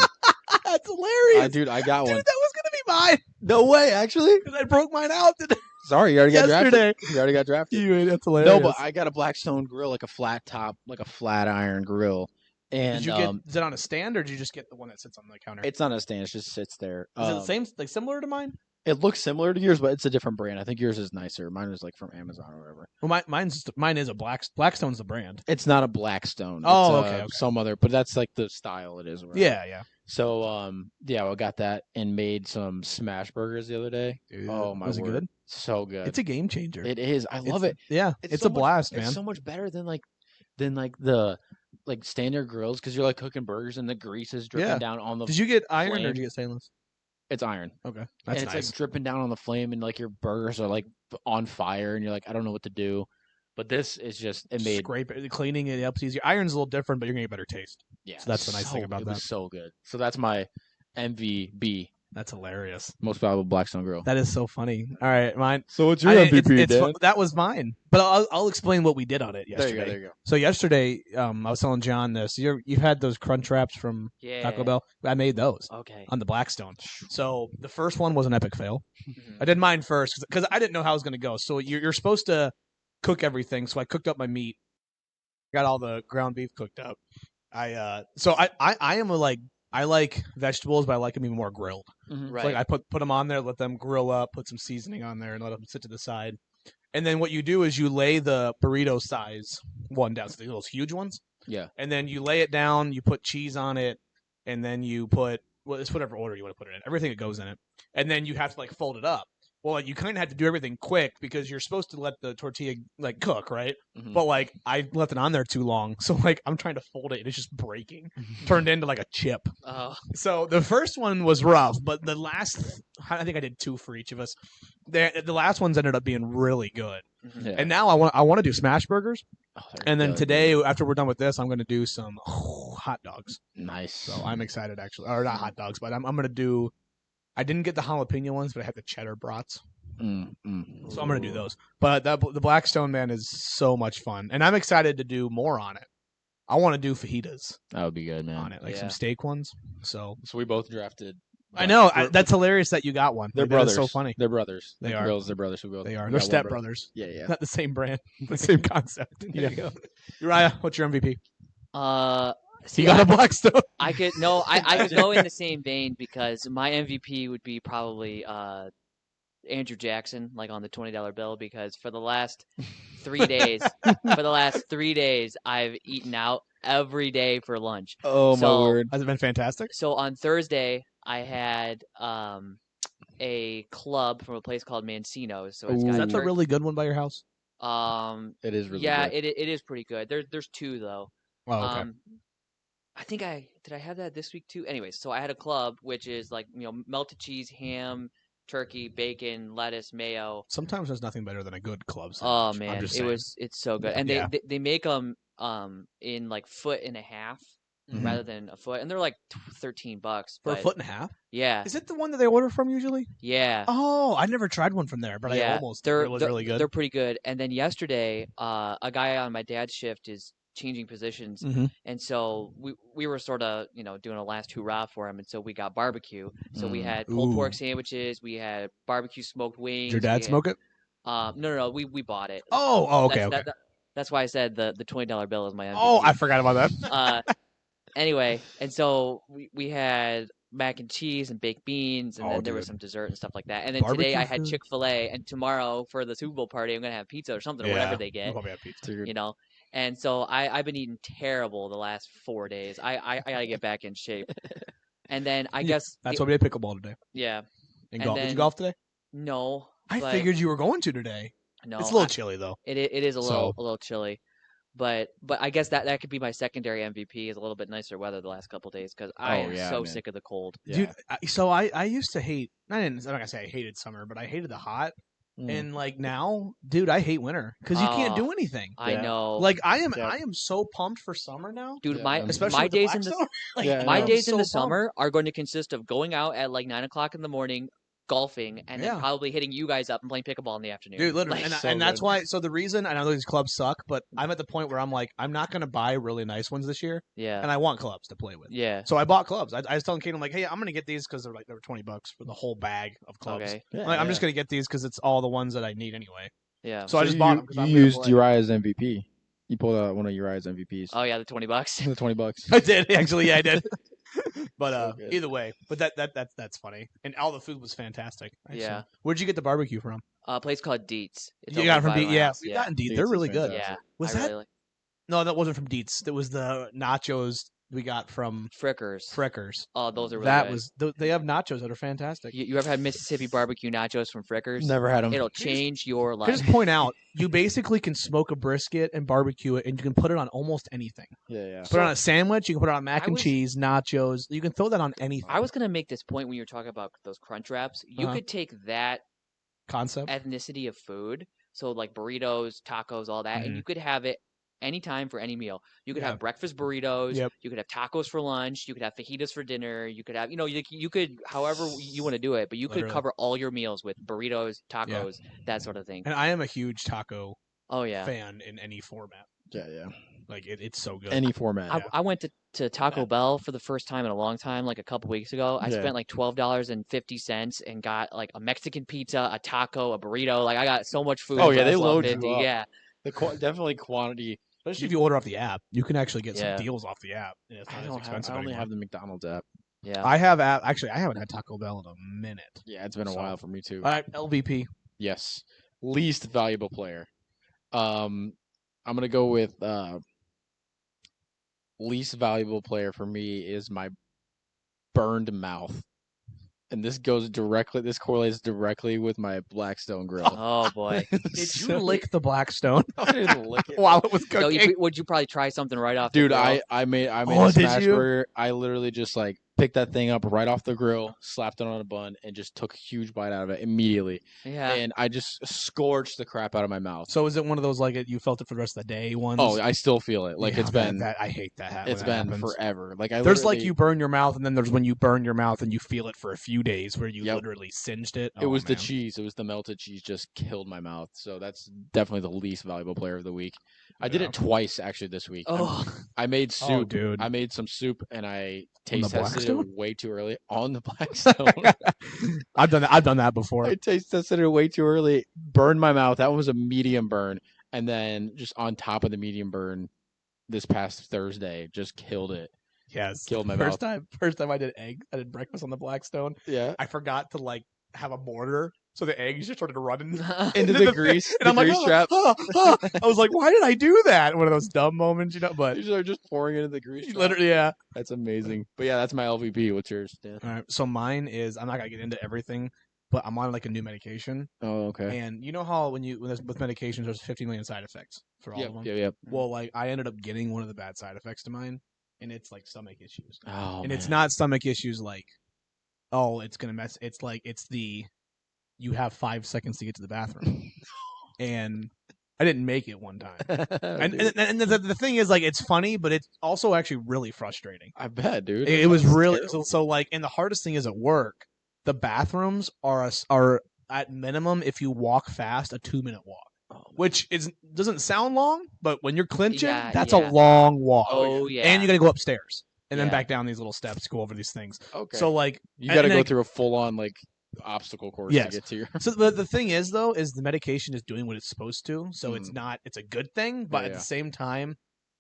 That's hilarious. Dude, I got Dude, one. that was gonna be mine No way, actually. because I broke mine out today. Sorry, you already got Yesterday. drafted. You already got drafted. That's hilarious. No, but I got a Blackstone grill, like a flat top, like a flat iron grill. And Did you get? Is it on a stand or did you just get the one that sits on the counter? it's on a stand. It just sits there. Is it the same, like similar to mine? It looks similar to yours, but it's a different brand. I think yours is nicer. Mine was like from Amazon or whatever. Well, mine is a Blackstone's the brand. It's not a Blackstone. Oh, it's, okay. some other, but that's like the style it is. or whatever. Yeah. So, I got that and made some smash burgers the other day. Dude, Oh my was it word. good? So good. It's a game changer. It is. I love it. Yeah, it's so a blast, much, man. It's so much better than the standard grills because you're like cooking burgers and the grease is dripping Yeah. down on the. Did you get iron or flame. did you get stainless? It's iron. Okay, And that's it's nice. like dripping down on the flame, and like your burgers are like on fire, and you're like, I don't know what to do. But this is just it made Scrape it, cleaning it up easier. Iron's a little different, but you're gonna get better taste. yeah. So that's the nice thing about it that. was so good. So that's my MVB, That's hilarious. most valuable Blackstone Grill. That is so funny. All right, mine. So what's That was mine, but I'll explain what we did on it There yesterday. you go. There you go. So yesterday, I was telling John this. You've had those crunch wraps from Yeah. Taco Bell. I made those Okay. on the Blackstone. So the first one was an epic fail. Mhm. I did mine first because I didn't know how it was going to go. So you're supposed to cook everything. So I cooked up my meat, got all the ground beef cooked up. I am I like vegetables, but I like them even more grilled. Mhm. Right. So, like I put them on there, let them grill up, put some seasoning on there, and let them sit to the side. And then what you do is you lay the burrito size one down, so those huge ones. Yeah. And then you lay it down, you put cheese on it, and then you put it's whatever order you want to put it in. Everything that goes in it. And then you have to like fold it up. Well, you kind of have to do everything quick because you're supposed to let the tortilla like cook, right? Mhm. But like I left it on there too long, so like I'm trying to fold it and it's just breaking, turned into like a chip. Oh. So the first one was rough, but the last I think I did 2 for each of us. The last ones ended up being really good. Mhm. Yeah. And now I want to do smash burgers, Oh, they're and then good. today after we're done with this, I'm going to do some hot dogs. Nice. So I'm excited actually, or not hot dogs, but I'm going to do. I didn't get the jalapeno ones, but I had the cheddar brats. So I'm gonna do those. But the Blackstone man is so much fun, and I'm excited to do more on it. I want to do fajitas That would be good, man. on it, like Yeah. some steak ones. So So we both drafted. I know We're- that's hilarious that you got one. They're Like, that brothers. is so funny. They're brothers. They The are. Grills, they're brothers. We both. They are. we They're got one step brother. brothers. Yeah, yeah. Not the same brand, the same concept. Yeah. Uriah, what's your MVP? See, You got a Blackstone. I could no, I could go in the same vein because my MVP would be probably Andrew Jackson, like on the $20 bill, because for the last 3 days, I've eaten out every day for lunch. Oh So- my word. Has it been fantastic? So on Thursday, I had a club from a place called Mancino's. So it's Ooh. got Is that the really good one by your house? It is really yeah, good. it is pretty good. There's 2 though. Oh, okay. I think did I have that this week too? Anyways, so I had a club which is like, melted cheese, ham, turkey, bacon, lettuce, mayo. Sometimes there's nothing better than a good club Oh sandwich. I'm man, just it saying. was it's so good. And Yeah. they make them in like 1.5 feet Mhm. rather than a foot, and they're like $13. For a But 1.5 feet. yeah, Is it the one that they order from usually? yeah. Oh, I never tried one from there, but I Yeah, almost. Did. It was really good. They're pretty good. And then yesterday, a guy on my dad's shift is changing positions, Mhm. and so we were sort of doing a last hurrah for him, and so we got barbecue. So we had pulled pork Ooh. sandwiches, we had barbecue smoked wings. Did your dad smoke it? No, we bought it. Oh, okay, okay. That's why I said the $20 bill is my MVP. Oh, I forgot about that. Anyway, and so we had mac and cheese and baked beans, and Oh, then there was dude. some dessert and stuff like that. And then today Barbecue I had food? Chick-fil-A, and tomorrow for the Super Bowl party I'm gonna have pizza or something, or whatever they We'll get. probably have pizza. You know. And so I've been eating terrible the last 4 days. I gotta get back in shape. And then I guess That's why we did pickleball today. yeah. And And golf. Did you then- golf today? No. I but figured you were going to today. no. It's a little chilly though. It is a So- little chilly. But I guess that could be my secondary MVP is a little bit nicer weather the last couple days because I am yeah, so man. sick of the cold. Dude, so I used to hate. I'm not gonna say I hated summer, but I hated the hot. Mm. And like now, dude, I hate winter because you can't Oh, do anything. I Yeah. know. Like I am Yeah. so pumped for summer now. Dude, Yeah, my man. Especially my with the days in the Blackstone. Like, Yeah, I my know. days in so the pumped. summer are going to consist of going out at like 9 o'clock in the morning, golfing, and then Yeah. probably hitting you guys up and playing pickleball in the afternoon. Dude, literally, Like, and, so and that's good. why. So the reason I know these clubs suck, but I'm at the point where I'm like, I'm not gonna buy really nice ones this year, yeah, and I want clubs to play with. yeah. So I bought clubs. I was telling Kate, I'm like, hey, I'm gonna get these because they were $20 for the whole bag of clubs. Okay, I'm just gonna get these because it's all the ones that I need anyway. yeah. So I just bought them. 'cause You I'm gonna used play. Uriah's MVP. You pulled out one of Uriah's MVPs. Oh yeah, the $20. The $20. I did actually. Yeah, I did. But So good. either way, but that's funny, and all the food was fantastic. Actually. Yeah. Where'd you get the barbecue from? A place called Dietz. It's You over got it from by Deet. my Yeah, house, we've yeah. gotten Deet. Dietz They're is really good. fantastic. Yeah. Was I that? really No, that wasn't from Deets. It was the nachos we got from Frickers. Frickers. Oh, those are really That good. was they have nachos that are fantastic. You ever had Mississippi barbecue nachos from Frickers? Never had them. It'll Can you just- change your Can I life. just point out, you basically can smoke a brisket and barbecue it, and you can put it on almost anything. Yeah. Put it on a sandwich. You can put it on mac I and was- cheese, nachos. You can throw that on anything. I was gonna make this point when you were talking about those crunch wraps. You Uh-huh. could take that Concept. ethnicity of food, so like burritos, tacos, all that, Mhm. and you could have it anytime for any meal. You could Yeah. have breakfast burritos. Yep. You could have tacos for lunch. You could have fajitas for dinner. You could have, you could however you want to do it, but you could Literally. cover all your meals with burritos, tacos, that sort of thing. And I am a huge taco Oh yeah. fan in any format. Yeah. Like it's so good. Any format. I went to Taco Bell for the first time in a long time, like a couple weeks ago. I Yeah. spent like $12.50 and got like a Mexican pizza, a taco, a burrito. Like I got so much food. Oh, for yeah, they $12.50. load you up. Yeah, Definitely quantity. Especially if you order off the app, you can actually get Yeah. some deals off the app. And it's not as expensive I only anymore. have the McDonald's app. yeah. I have actually I haven't had Taco Bell in a minute. Yeah, it's been a So- while for me too. All right, LVP. Yes. Least valuable player. I'm gonna go with least valuable player for me is my burned mouth. And this correlates directly with my Blackstone grill. Oh boy. Did you lick the Blackstone I didn't lick it. while it was So cooking? would you probably try something right off? Dude, the grill? I made Oh, a did smash you? burger. I literally just like picked that thing up right off the grill, slapped it on a bun, and just took a huge bite out of it immediately. yeah. And I just scorched the crap out of my mouth. So is it one of those like you felt it for the rest of the day ones? Oh, I still feel it. Like Yeah, it's been I hate that. it's when that been happens. forever. Like I There's like literally- you burn your mouth, and then there's when you burn your mouth and you feel it for a few days, where you Yep. literally singed it. It Oh, was the man. cheese. It was the melted cheese. Just killed my mouth. So that's definitely the least valuable player of the week. I did Yeah. it twice actually this week. oh, I made Oh, soup. dude. I made some soup and I On the taste tested Blackstone? it way too early on the Blackstone. I've done that. I've done that before. I taste tested it way too early. Burned my mouth. That was a medium burn. And then just on top of the medium burn, this past Thursday, just killed it. Yes. Killed my first time I did I did breakfast on the Blackstone. Yeah. I forgot to like have a mortar, so the eggs just started running Into the grease, and I'm like, grease trap. I was like, why did I do that? One of those dumb moments, But You are just pouring it into the grease. trap. literally, yeah. That's amazing. But yeah, that's my LVP. What's yours, Dan? All right. So mine is I'm not gonna get into everything, but I'm on like a new medication, Oh, okay. and you know how when there's with medications, there's 50 million side effects for all Yep, of them. yep. Well, like I ended up getting one of the bad side effects to mine, and it's like stomach issues. Oh, And it's man. not stomach issues like, oh, it's gonna mess. It's like you have 5 seconds to get to the bathroom, and I didn't make it one time. And the thing is, like, it's funny, but it's also actually really frustrating. I bet, dude. It was That's really terrible. so like, and the hardest thing is at work. The bathrooms are at minimum, if you walk fast, a 2-minute walk. Oh, Which doesn't sound long, but when you're clinching, Yeah, that's yeah. a long walk. oh yeah. And you got to go upstairs and then Yeah. back down these little steps to go over these things. okay. So like, you got to and go then- through a full-on like obstacle course Yes. to get to your. so the thing is though, is the medication is doing what it's supposed to. So it's Mm. not, it's a good thing, but at Yeah. the same time,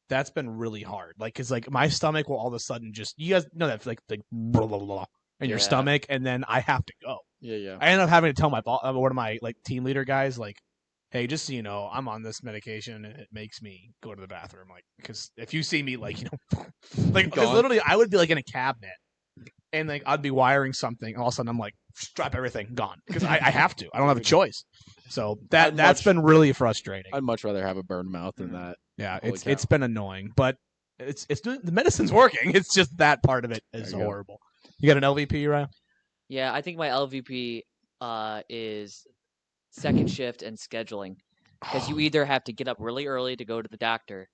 that's been really hard. Like, cause like my stomach will all of a sudden you guys know that like blah, blah, blah, in your Yeah. stomach, and then I have to go. Yeah. I ended up having to tell one of my like team leader guys, like, hey, just so you know, I'm on this medication and it makes me go to the bathroom. Like, because if you see me, like, like, because Gone. literally I would be like in a cabinet and like I'd be wiring something, and all of a sudden I'm like, drop everything, gone. Because I have to. I don't have a choice. So that's much- been really frustrating. I'd much rather have a burned mouth than that. Yeah, Holy it's cow. been annoying, but it's doing, the medicine's working. It's just that part of it is There you go. horrible. You got an LVP, Ryan? Yeah, I think my LVP is second shift and scheduling, because you either have to get up really early to go to the doctor,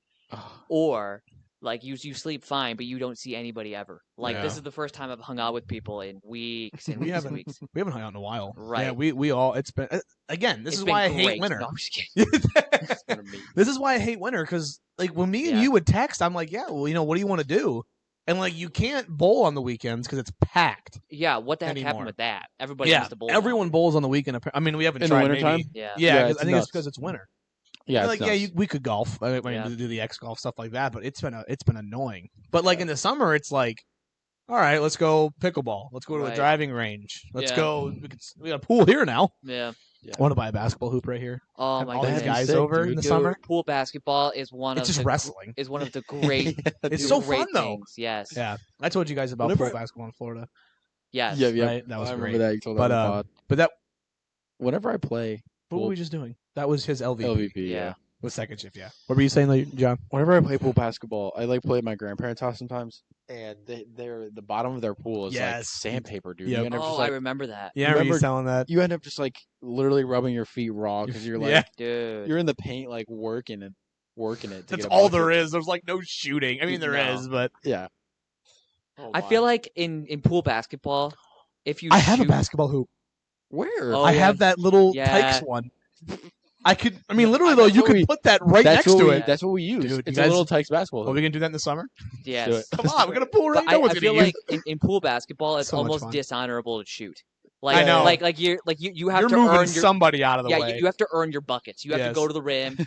or like you sleep fine, but you don't see anybody ever. Like this Yeah. is the first time I've hung out with people in weeks and We weeks and haven't- weeks. We haven't hung out in a while. Yeah, Right. we all. It's been again. This It's is been why I hate great. winter. No, I'm just kidding. It's gonna be- This is why I hate winter, because like when me and Yeah. you would text, I'm like, yeah, well, what do you want to do? And like you can't bowl on the weekends because it's packed. Yeah, what the heck Anymore. happened with that? Everybody yeah, wants to bowl. now. everyone bowls on the weekend. I mean, we haven't In the tried wintertime? maybe. Yeah. Yeah, Yeah, 'cause it's I think it's nuts. because it's winter. Yeah, Like it's yeah, nuts. we could golf. I mean, Yeah. do the X golf stuff like that, but it's been annoying. But like in the summer, it's like, all right, let's go pickleball. Let's go to a Right. driving range. Let's Yeah. go. We got a pool here now. Yeah. Yeah. I want to buy a basketball hoop right here. Oh Have my all goodness. these guys sick, over in dude. the Dude, summer. pool basketball is one It's of just the wrestling. is one of the great It's so great fun though. things. Yes. Yeah, I told you guys about Whenever pool basketball in Florida. Yes. Yeah. Right? That was I great. remember that you told But that on the pod. but that Whenever I play what were pool- we just doing? That was his LVP. LVP, Yeah. With second shift. Yeah. What were you saying, John? Whenever I play pool basketball, I like play at my grandparents' house sometimes, and they're the bottom of their pool is like Yes. sandpaper, dude. Yep. You end up Oh, just I like remember that. Yeah, remember you Remember- selling that? you end up just like literally rubbing your feet raw because you're like Yeah. Dude. you're in the paint like working it. To That's get a all bucket. there is. There's like no shooting. I mean, there No. is, but Yeah. Oh, I my. feel like in pool basketball, if you I have a shoot- basketball hoop. where Oh, I yeah. have that little Yeah. Tykes one. I could. I mean, literally though, That's you what could we- put that right that's next what to we, it. That's what we use. Dude, you It's guys- a little Tykes basketball. Are hoop. we gonna do that in the summer? Yes. Come on, we're gonna pool right. But No I one's feel gonna like use. in pool basketball, it's So much almost fun. dishonorable to shoot. Like, I know. like you have You're to moving earn your somebody out of the yeah. way. You have to earn your buckets. You have to Yes. go to the rim,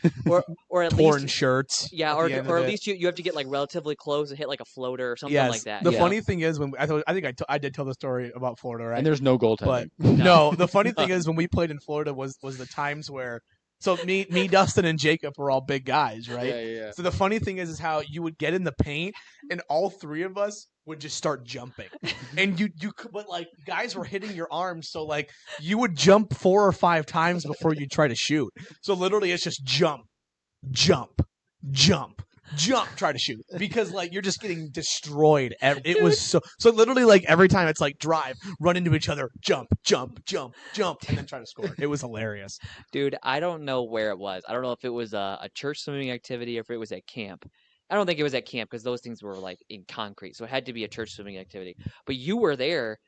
or at Torn least shirts. yeah, at or the end or of at it. least you have to get like relatively close and hit like a floater or something yes. like that. The you funny know? thing is when I think I did tell the story about Florida, right? And there's no goaltending. But no, the funny thing is when we played in Florida was the times where so me, Dustin, and Jacob were all big guys, right? Yeah. So the funny thing is how you would get in the paint and all three of us would just start jumping, and you but like guys were hitting your arms, so like you would jump 4 or 5 times before you try to shoot. So literally, it's just jump, try to shoot because like you're just getting destroyed. It was so literally like every time it's like drive, run into each other, jump, and then try to score. It was hilarious. Dude, I don't know where it was. I don't know if it was a church swimming activity or if it was at camp. I don't think it was at camp because those things were like in concrete, so it had to be a church swimming activity. But you were there,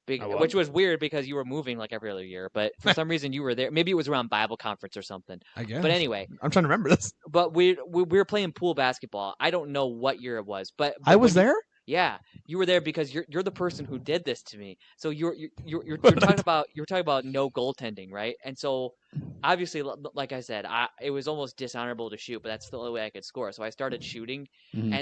I was. which was weird because you were moving like every other year. But for some reason, you were there. Maybe it was around Bible conference or something. I guess. But anyway, I'm trying to remember this. but we were playing pool basketball. I don't know what year it was, but I was when you- there. Yeah, you were there because you're the person who did this to me. So you're What talking about no goaltending, right? And so obviously, like I said, it was almost dishonorable to shoot, but that's the only way I could score. So I started shooting, Mhm.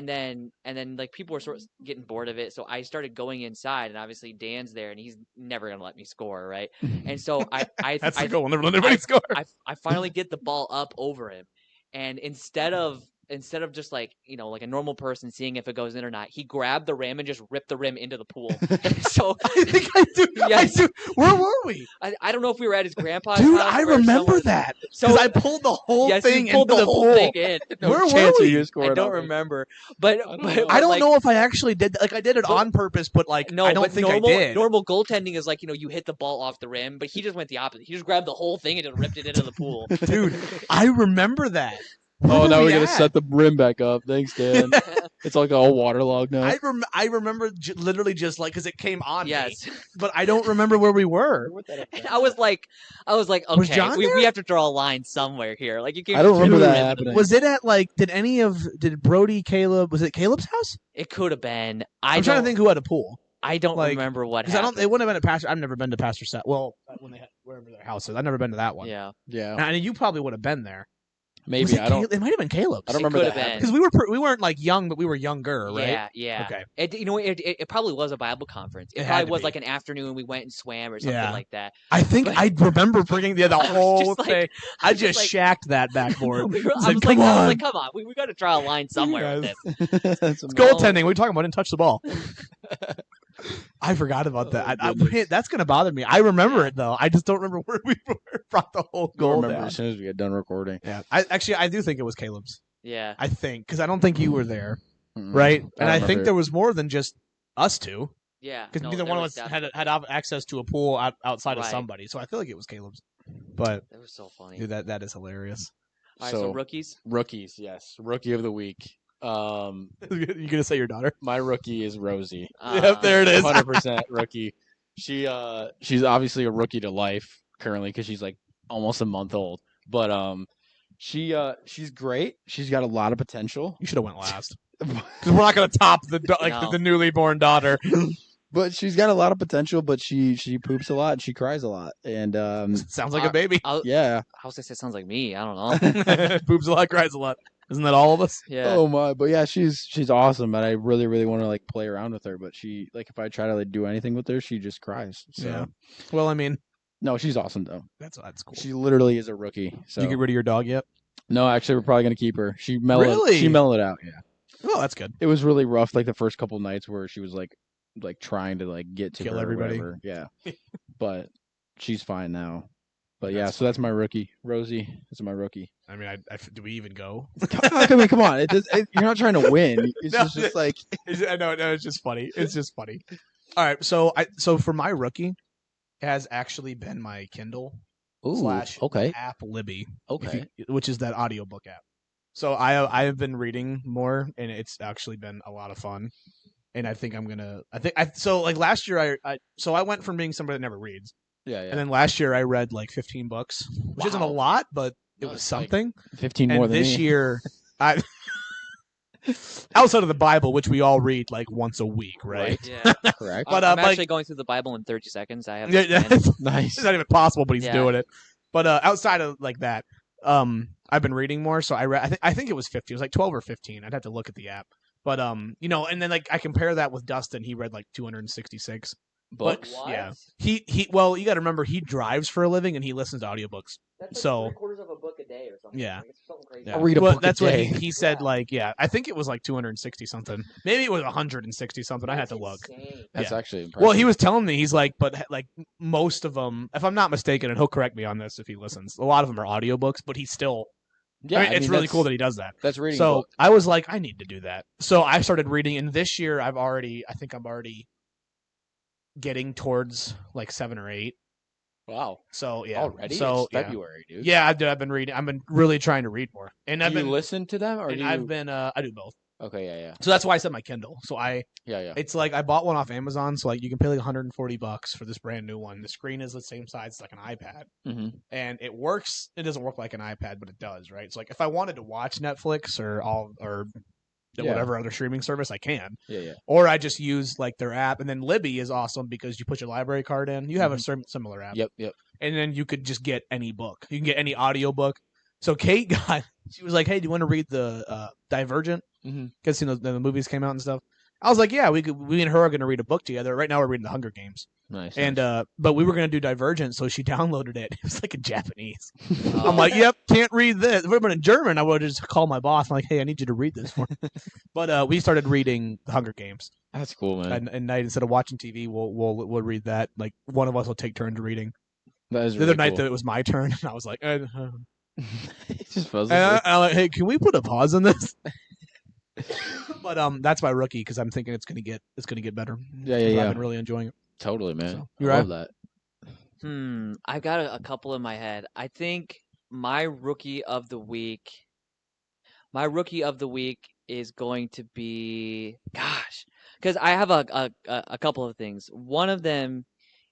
and then like people were sort of getting bored of it. So I started going inside, and obviously Dan's there, and he's never gonna let me score, right? And so I That's I, the goal. We'll never let anybody score. I finally get the ball up over him, and instead of just like like a normal person seeing if it goes in or not, he grabbed the rim and just ripped the rim into the pool. So I think I do. Yes. I do. Where were we? I don't know if we were at his grandpa's Dude, house I or remember somewhere. that. So Because I pulled the whole yes, thing you pulled into the the whole pool. thing in. No Where were chance of we? you I scoring don't off it. remember, but don't but, know. but I don't like, know if I actually did that. Like I did it But- on purpose, but like No, I don't but think normal I did. normal goaltending is like you hit the ball off the rim, but he just went the opposite. He just grabbed the whole thing and just ripped it into the pool. Dude, I remember that. Where Oh, were now we we're gonna at? set the rim back up. Thanks, Dan. It's like all waterlogged now. I remember literally just like because it came on me, Yes, but I don't remember where we were. and I was like, Was okay, John we there? have to draw a line somewhere here. Like you can't. I don't just remember rip that it. happening. Was it at like did Brody, Caleb, was it Caleb's house? It could have been. I'm trying to think who had a pool. I don't like, remember what Because happened. it wouldn't have been at Pastor. I've never been to Pastor Set. Well, when they had wherever their house is, I've never been to that one. Yeah, Yeah, And I mean, you probably would have been there. Was maybe it I don't. It might have been Caleb's. I don't It remember could that. have been. Because we weren't like young, but we were younger, right? Yeah, yeah. Okay. It probably was a Bible conference. It It had probably to was be. like an afternoon. We went and swam or something Yeah. like that. I think But- I remember bringing the I was whole just like- thing. I was just like- shacked that backboard. We were- I Said, was "Come like, on." come on, we got to draw a line somewhere with guys. this. That's It's amazing. goaltending. What are you talking about? I didn't touch the ball. I forgot about that. Oh, goodness. That's gonna bother me. I remember it though. I just don't remember where we were. Brought the whole We'll goal remember down. as soon as we get done recording. Yeah, I do think it was Caleb's. Yeah, I think because I don't think you were there, Mm-mm. right? And don't I think remember. there was more than just us two yeah. because No, neither there one of was us def- had access to a pool outside of Right. somebody. So I feel like it was Caleb's. But That was so funny. dude, that is hilarious. All right, so So- rookies. Rookies, yes, rookie of the week. You gonna say your daughter? My rookie is Rosie. Yep, there it is. 100% rookie. She's obviously a rookie to life currently because she's like almost a month old. But she's great. She's got a lot of potential. You should have went last because we're not gonna top No. the newly born daughter. But she's got a lot of potential. But she poops a lot and she cries a lot. And Sounds like a baby. yeah. I was gonna say sounds like me. I don't know. Poops a lot, cries a lot. Isn't that all of us? Yeah. Oh my! But yeah, she's awesome, and I really want to like play around with her. But she like if I try to like do anything with her, she just cries. So Yeah. Well, I mean, No, she's awesome though. That's cool. She literally is a rookie. So Did you get rid of your dog yet? no, actually, we're probably gonna keep her. She mellowed. Really? She mellowed out. Yeah. Oh, that's good. It was really rough, like the first couple nights where she was like trying to like get to Kill her or everybody. whatever. Yeah, but she's fine now. But yeah, That's so that's my rookie, Rosie. Is my rookie. I mean, do we even go? I mean, come on. You're not trying to win. It's No, just like I know, no, it's just funny. It's just funny. All right, so for my rookie, it has actually been my Kindle / okay, app Libby, okay. which is that audiobook app. So I have been reading more, and it's actually been a lot of fun. And I think so like last year I went from being somebody that never reads, Yeah, yeah. and then last year I read like 15 books, which isn't a Wow. lot, but it No, was it's like something. 15 And more than this me. year, I outside of the Bible, which we all read like once a week, right? Yeah. Correct. But, I'm like- actually going through the Bible in 30 seconds. I have Yeah, this plan. Nice. It's not even possible, but he's Yeah. doing it. But outside of like that, I've been reading more. So I read. I think it was 50. It was like 12 or 15. I'd have to look at the app. But and then like I compare that with Dustin. He read like 266 Books. What? Yeah. He well, you got to remember he drives for a living and he listens to audiobooks. That's So- quarters of a book a day or something. Yeah. Like, it's something crazy. I'll read a Well, book a that's what day. he said. Yeah. Like, yeah, I think it was like 260 something. Maybe it was 160 something. I had to look. That's Yeah. actually impressive. Well, he was telling me he's like, but like most of them, if I'm not mistaken, and he'll correct me on this if he listens. A lot of them are audiobooks, but he's still. Yeah, I mean, it's really cool that he does that. That's reading. a So book. I was like, I need to do that. So I started reading, and this year I think I'm already getting towards like 7 or 8. Wow. So yeah, Already? So It's February, dude. yeah, I've been reading. I've been really trying to read more, and Do I've you been listen to them, or and do you? I've been I do both. Okay, yeah, yeah, So that's why I said my Kindle. So yeah. it's like I bought one off Amazon. So like you can pay like $140 for this brand new one. The screen is the same size as like an iPad, Mm-hmm. and it works. It doesn't work like an iPad, but it does, right? So like if I wanted to watch Netflix or Yeah. whatever other streaming service, I can. Yeah, yeah. Or I just use like their app, and then Libby is awesome because you put your library card in. You have a similar app, Yep, yep. and then you could just get any book. You can get any audio book. So Kate she was like, "Hey, do you want to read the Divergent?" Mhm. Because the movies came out and stuff. I was like, "Yeah, we and her are going to read a book together." Right now, we're reading The Hunger Games, Nice. and but we were going to do Divergent, so she downloaded it. It was like in Japanese. Oh. I'm like, "Yep, can't read this." If it would have been in German, I would have just called my boss. I'm like, "Hey, I need you to read this for me." But we started reading The Hunger Games That's cool, man. at night instead of watching TV. We'll read that. Like one of us will take turns reading. That is The really other night cool. that it was my turn, and I was like, It just feels and I'm like, "Hey, can we put a pause on this?" But that's my rookie because I'm thinking it's gonna get better. Yeah, yeah, But yeah. I've been really enjoying it. Totally, man. So, I you're love that. I've got a couple in my head. I think my rookie of the week is going to be, because I have a couple of things. One of them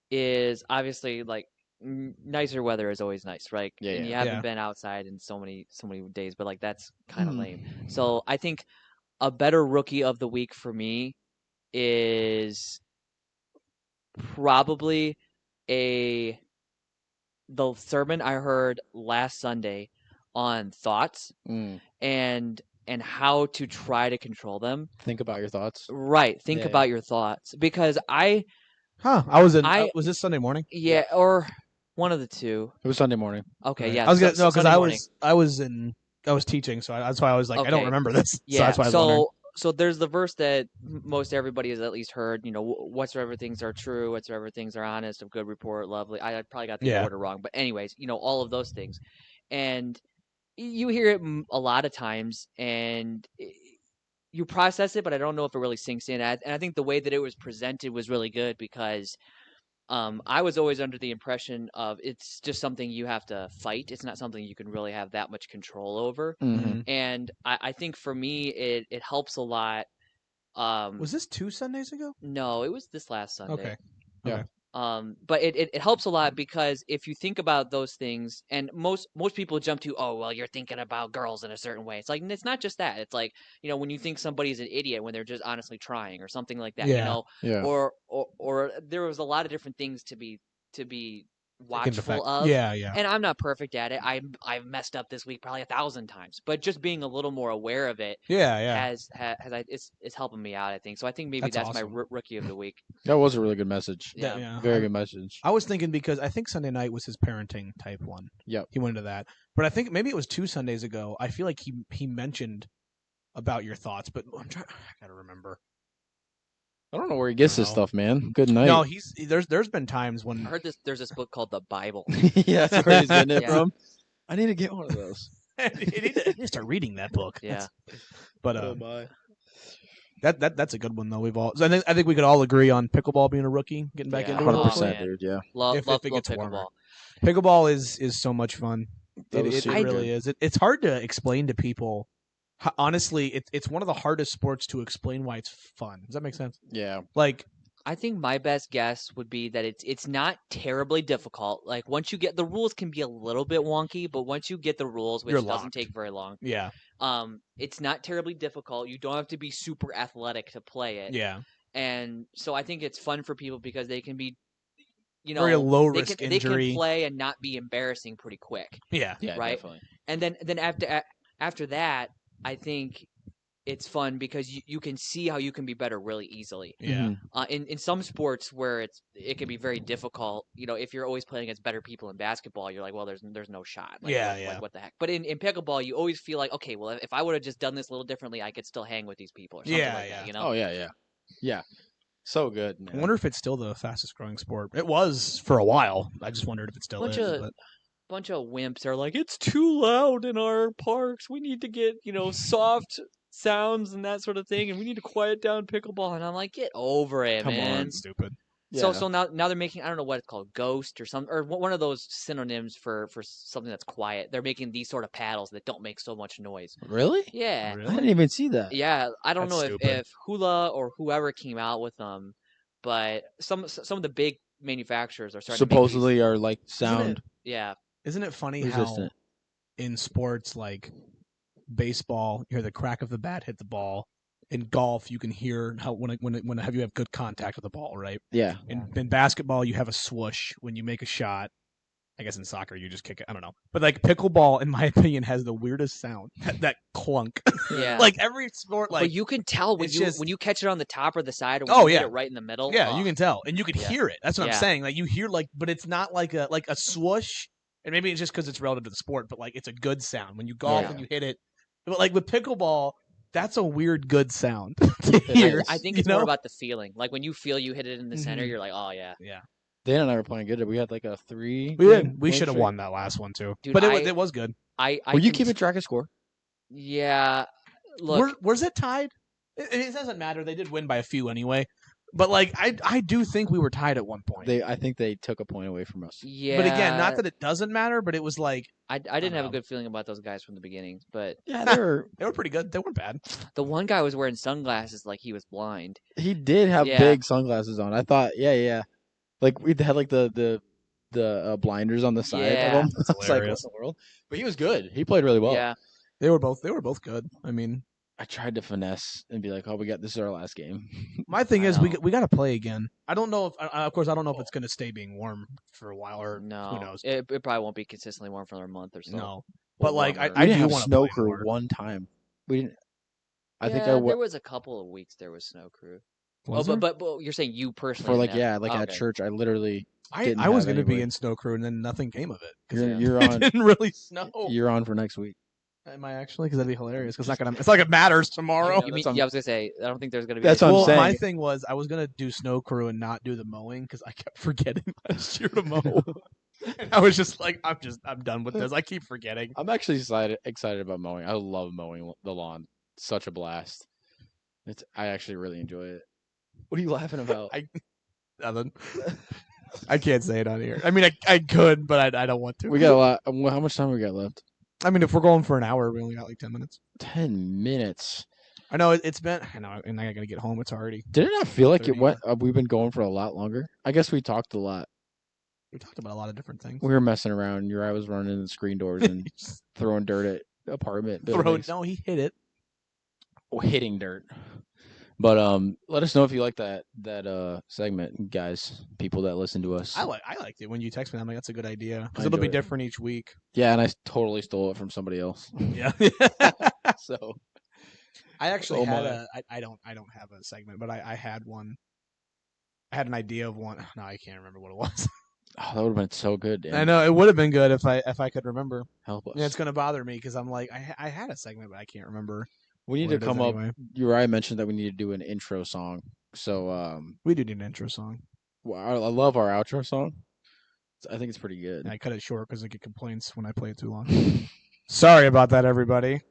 is obviously like nicer weather is always nice, right? Yeah, And yeah. you haven't Yeah. been outside in so many days, but like that's kind of Hmm. lame. So I think a better rookie of the week for me is probably the sermon I heard last Sunday on thoughts Mm. and how to try to control them. Think about your thoughts. Right. Think Yeah, about your thoughts, because I was this Sunday morning? or one of the two. It was Sunday morning. Okay, Right. yeah. I was gonna so no because Sunday morning. I was teaching, so that's why I was like, I don't Okay. remember this. So Yeah. that's why I was wondering. So there's the verse that most everybody has at least heard. You know, whatsoever things are true, whatsoever things are honest, of good report, lovely. I probably got the Yeah. order wrong, but anyways, you know, all of those things, and you hear it a lot of times, and you process it, but I don't know if it really sinks in. And I think the way that it was presented was really good because I was always under the impression of it's just something you have to fight. It's not something you can really have that much control over. Mm-hmm. And I think for me, it helps a lot. Was this 2 Sundays ago? No, it was this last Sunday. Okay. Yeah. But it helps a lot because if you think about those things, and most people jump to, oh, well, you're thinking about girls in a certain way. It's like, it's not just that. It's like, you know, when you think somebody's an idiot when they're just honestly trying or something like that, you Yeah. know, Yeah. or there was a lot of different things to be watchful of. Yeah, yeah. And I'm not perfect at it. I've messed up this week probably 1,000 times. But just being a little more aware of it Yeah. it's helping me out, I think. So I think maybe That's that's awesome. my rookie of the week. That was a really good message. Yeah. Very good message. I was thinking because I think Sunday night was his parenting type one. Yep. He went into that. But I think maybe it was 2 Sundays ago. I feel like he mentioned about your thoughts, but I gotta remember. I don't know where he gets this No. stuff, man. Good night. No, there's been times I when heard there's this book called the Bible. Yeah, that's where he's getting it Yeah. from. I need to get one of those. you need to start reading that book. Yeah. But my. that's a good one though. I think we could all agree on pickleball being a rookie, getting back Yeah. into it. 100%, hopefully. man. dude. Yeah. Love If it gets warmer. pickleball. Pickleball is so much fun. That It, was it super really is. It's hard to explain to people. Honestly, it's one of the hardest sports to explain why it's fun. Does that make sense? Yeah. Like, I think my best guess would be that it's not terribly difficult. Like once you get the rules can be a little bit wonky, but once you get the rules, which You're doesn't locked. take very long, yeah, it's not terribly difficult. You don't have to be super athletic to play it. yeah, And so I think it's fun for people because they can be, very low they risk can injury. play and not be embarrassing pretty quick. Yeah, Yeah, Right? definitely. And then after that, I think it's fun because you can see how you can be better really easily. yeah, In some sports where it can be very difficult, if you're always playing against better people in basketball, you're like, well, there's no shot. Like, Yeah, like, yeah. Like, what the heck? But in pickleball, you always feel like, okay, well, if I would have just done this a little differently, I could still hang with these people or something Yeah, like yeah. that. You know? Oh, yeah. Yeah. So good, man. I wonder if it's still the fastest growing sport. It was for a while. I just wondered if it still Bunch is. of- but- Bunch of wimps are like, it's too loud in our parks. We need to get soft sounds and that sort of thing, and we need to quiet down pickleball. And I'm like, get over it, Come on. man. Stupid. Yeah. So now they're making, I don't know what it's called, ghost or one of those synonyms for something that's quiet. They're making these sort of paddles that don't make so much noise. Really? Yeah. I didn't even see that. Yeah, I don't That's know stupid. if Hula or whoever came out with them, but some of the big manufacturers are starting Supposedly are like sound Isn't yeah. Isn't it funny resistant. how in sports like baseball, you hear the crack of the bat hit the ball. In golf, you can hear how when you have good contact with the ball, right? Yeah. In basketball, you have a swoosh when you make a shot. I guess in soccer, you just kick it. I don't know. But like pickleball, in my opinion, has the weirdest sound. That clunk. Yeah. Like every sport, like but you can tell when it's you just- when you catch it on the top or the side or when Oh, you hit yeah. it right in the middle. yeah, you can tell, and you could Yeah. hear it. That's what Yeah. I'm saying. Like you hear but it's not like a swoosh. And maybe it's just because it's relative to the sport, but like it's a good sound when you golf Yeah. and you hit it. But like with pickleball, that's a weird good sound to hear. I think you it's more know? about the feeling. Like when you feel you hit it in the center, Mhm. you're like, oh yeah. Yeah, Dan and I were playing good. We had like a 3. we should have won that last one too. Dude, but I- it was good. I Were you can- keeping track of score? Yeah. Look, Was it tied? It doesn't matter. They did win by a few anyway. But like I do think we were tied at one point. I think they took a point away from us. yeah. But again, not that it doesn't matter, but it was like I didn't have a know. good feeling about those guys from the beginning. But Yeah, they were. they were pretty good. They weren't bad. the one guy was wearing sunglasses like he was blind. He did have Yeah. big sunglasses on. I thought, yeah. Like we had like the blinders on the side Yeah. of him. That's I was like, what hilarious. in the world? But he was good. He played really well. Yeah. They were both good. I mean, I tried to finesse and be like, oh, this is our last game. my thing I is know. we got to play again. I don't know if of course I don't know if it's going to stay being warm for a while or No. who knows. It probably won't be consistently warm for another month or so. No. But like warmer. We I didn't do have want to snow play crew more. one time. We didn't. I think Yeah, I there was a couple of weeks there was snow crew. Was oh, there? but you're saying you personally for like didn't have- like oh, at okay. church. I literally didn't I was have going to be anybody. in snow crew and then nothing came of it because You're it on. didn't really snow. You're on for next week. Am I actually? Because that'd be hilarious. Because it's not like it matters tomorrow. You mean, that's what I'm- yeah, I was gonna say I don't think there's gonna be. That's any- what I'm Well, my saying. thing was I was gonna do snow crew and not do the mowing because I kept forgetting last year to mow. And I was just like, I'm done with this. I keep forgetting. I'm actually excited about mowing. I love mowing the lawn. Such a blast. I actually really enjoy it. What are you laughing about? Nothing. I can't say it on here. I mean, I could, but I don't want to. We got a lot. How much time we got left? I mean, if we're going for an hour, we only got like 10 minutes. 10 minutes. I know it's been. I know, and I gotta get home. It's already. Did it not feel like 30, it went? We've been going for a lot longer. I guess we talked a lot. We talked about a lot of different things. We were messing around. I was running the screen doors and throwing dirt at apartment buildings. No, he hit it. Oh, hitting dirt. But let us know if you like that segment, guys. People that listen to us. I liked it when you text me. I'm like, that's a good idea because I it'll be enjoy it. different each week. Yeah, and I totally stole it from somebody else. Yeah. So I actually Oh had my. a. I don't have a segment, but I had one. I had an idea of one. No, I can't remember what it was. oh, that would have been so good, Dan. I know it would have been good if I could remember. Help us. Yeah, it's gonna bother me because I'm like I had a segment, but I can't remember. We need what to it is come up. anyway. Uriah mentioned that we need to do an intro song. So We do need an intro song. well, I love our outro song. I think it's pretty good. And I cut it short because I get complaints when I play it too long. Sorry about that, everybody.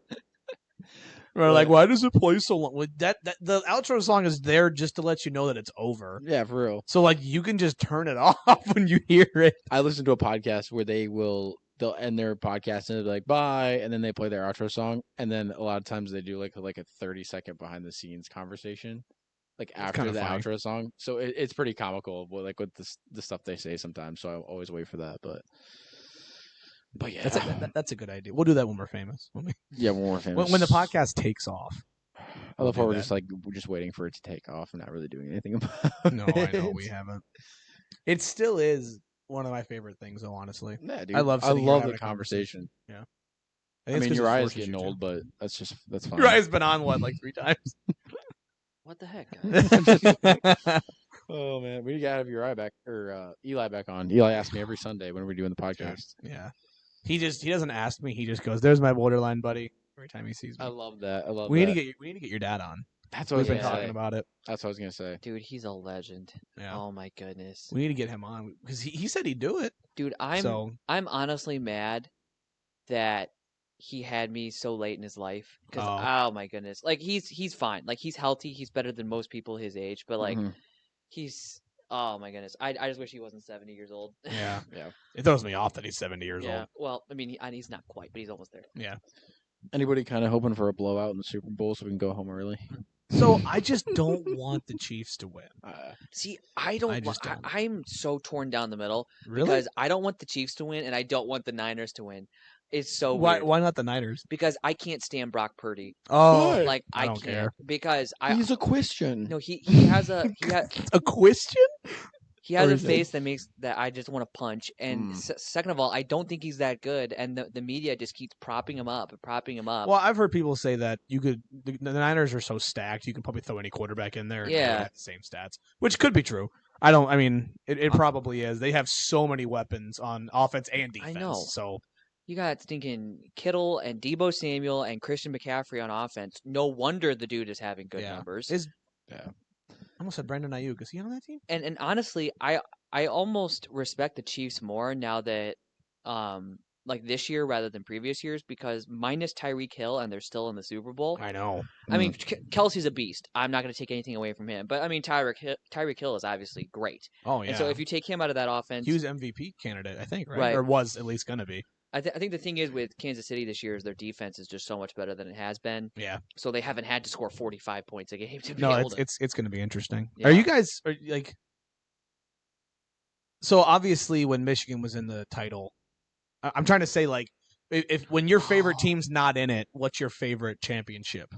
We're like, why does it play so long? Well, that the outro song is there just to let you know that it's over. Yeah, for real. So like you can just turn it off when you hear it. I listened to a podcast where they'll end their podcast and they'll be like bye, and then they play their outro song, and then a lot of times they do like a 30-second behind the scenes conversation, like after kinda the funny. outro song. So it's pretty comical, with the stuff they say sometimes. So I always wait for that, but yeah, That's a good idea. We'll do that when we're famous. yeah, when we're famous. When the podcast takes off. I love how do we're that. just waiting for it to take off and not really doing anything about No, it. I know we haven't. It still is one of my favorite things, though. Honestly, Yeah, dude. I love sitting here the having a conversation. think I it's mean, 'cause it Uriah's forces getting you to. old, but that's fine. Uriah's been on like 3 times. What the heck, guys? Oh man, we gotta have Uriah back or Eli back on. Eli asks me every Sunday when we're doing the podcast. Yeah, he doesn't ask me. He just goes, "There's my borderline buddy." Every time he sees me, I love that. I love we that. need to get your dad on. That's what I was We've been gonna talking say. about it. That's what I was gonna say. Dude, he's a legend. Yeah, Oh my goodness. we need to get him on because he said he'd do it. Dude, So I'm honestly mad that he had me so late in his life. Because Oh. oh my goodness, like he's fine. Like he's healthy. He's better than most people his age. But like Mhm. he's oh my goodness. I just wish he wasn't 70 years old. yeah, Yeah. it throws me off that he's 70 years Yeah. old. Well, I mean, he's not quite, but he's almost there. Yeah. Anybody kind of hoping for a blowout in the Super Bowl so we can go home early? So I just don't want the Chiefs to win. See, I don't. just don't. I'm so torn down the middle Really? because I don't want the Chiefs to win and I don't want the Niners to win. It's so why? weird. Why not the Niners? Because I can't stand Brock Purdy. Oh, Why? Like I I don't can't care. because I He's a Christian. no he has a a question? he has Or a is it- face that makes that I just want to punch. And Mm. second of all, I don't think he's that good, and the media just keeps propping him up and propping him up. Well, I've heard people say that the Niners are so stacked, you can probably throw any quarterback in there and Yeah. have the same stats, which could be true. I mean, it probably is. They have so many weapons on offense and defense. know. So You got stinking Kittle and Debo Samuel and Christian McCaffrey on offense. No wonder the dude is having good Yeah. numbers. Yeah. I almost said Brandon Ayuk. Is he on that team? And honestly, I almost respect the Chiefs more now that like this year rather than previous years because minus Tyreek Hill and they're still in the Super Bowl. I know. I mean, Kelsey's a beast. I'm not going to take anything away from him, but I mean, Tyreek Hill is obviously great. Oh yeah. And so if you take him out of that offense, he was MVP candidate, I think, right? Right. Or was at least gonna be. I think the thing is with Kansas City this year is their defense is just so much better than it has been. Yeah. So they haven't had to score 45 points a game to be No, able to. it's gonna be interesting. Yeah. Are you guys like? So obviously, when Michigan was in the title, I'm trying to say like, if when your favorite team's not in it, what's your favorite championship?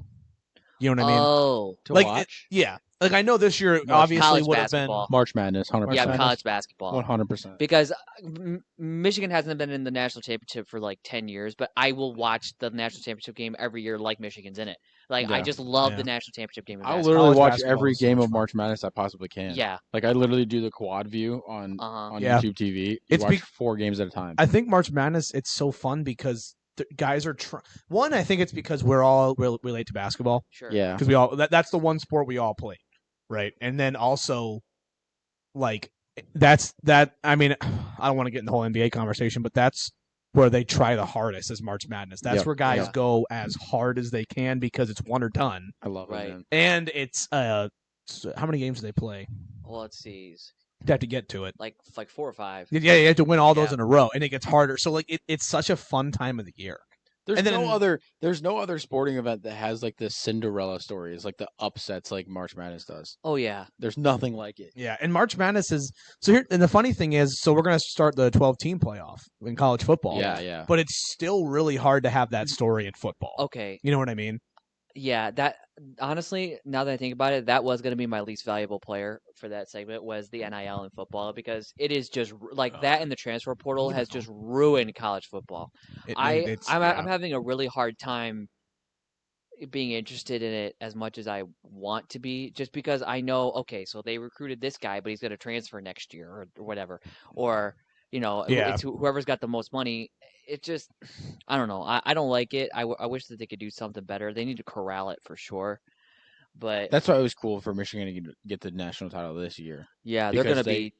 You know what I mean? Oh, To like, watch? Yeah. Like I know this year No, obviously college would have been. basketball. March Madness, 100%. yeah, Madness. college basketball. 100%. Because Michigan hasn't been in the national championship for like 10 years, but I will watch the national championship game every year like Michigan's in it. Like, I Yeah. just love Yeah. the national championship game. in I'll basketball. literally College watch basketball every is so game much of fun. March Madness I possibly can. Yeah. Like I literally do the quad view on Uh-huh. Yeah. YouTube TV. You It's watch 4 games at a time. I think March Madness. It's so fun because the guys are one. I think it's because we're all relate to basketball. Sure. yeah. Because we all that's the one sport we all play, right? And then also, like I mean, I don't want to get in the whole NBA conversation, but that's where they try the hardest is March Madness. That's Yep. where guys Yeah. go as hard as they can because it's one or done, I love Right. it. Man. and it's how many games do they play? Well, let's see. You have to get to it. Like 4 or 5. Yeah, you have to win all those Yeah. in a row, and it gets harder. So like it's such a fun time of the year. There's And then- there's no other sporting event that has like the Cinderella stories, like the upsets like March Madness does. Oh, yeah. There's nothing like it. Yeah, and March Madness is so here. And the funny thing is, so we're gonna start the 12-team playoff in college football. Yeah, yeah. But it's still really hard to have that story in football. Okay. You know what I mean? Yeah, that honestly, now that I think about it, that was going to be my least valuable player for that segment was the NIL in football because it is just like that and the transfer portal has just ruined college football. I'm having a really hard time being interested in it as much as I want to be, just because I know, okay, so they recruited this guy, but he's going to transfer next year or whatever, or it's whoever's got the most money. It just, I don't know. I don't like it. I wish that they could do something better. They need to corral it for sure. But That's why it was cool for Michigan to get the national title this year. yeah, they're Because gonna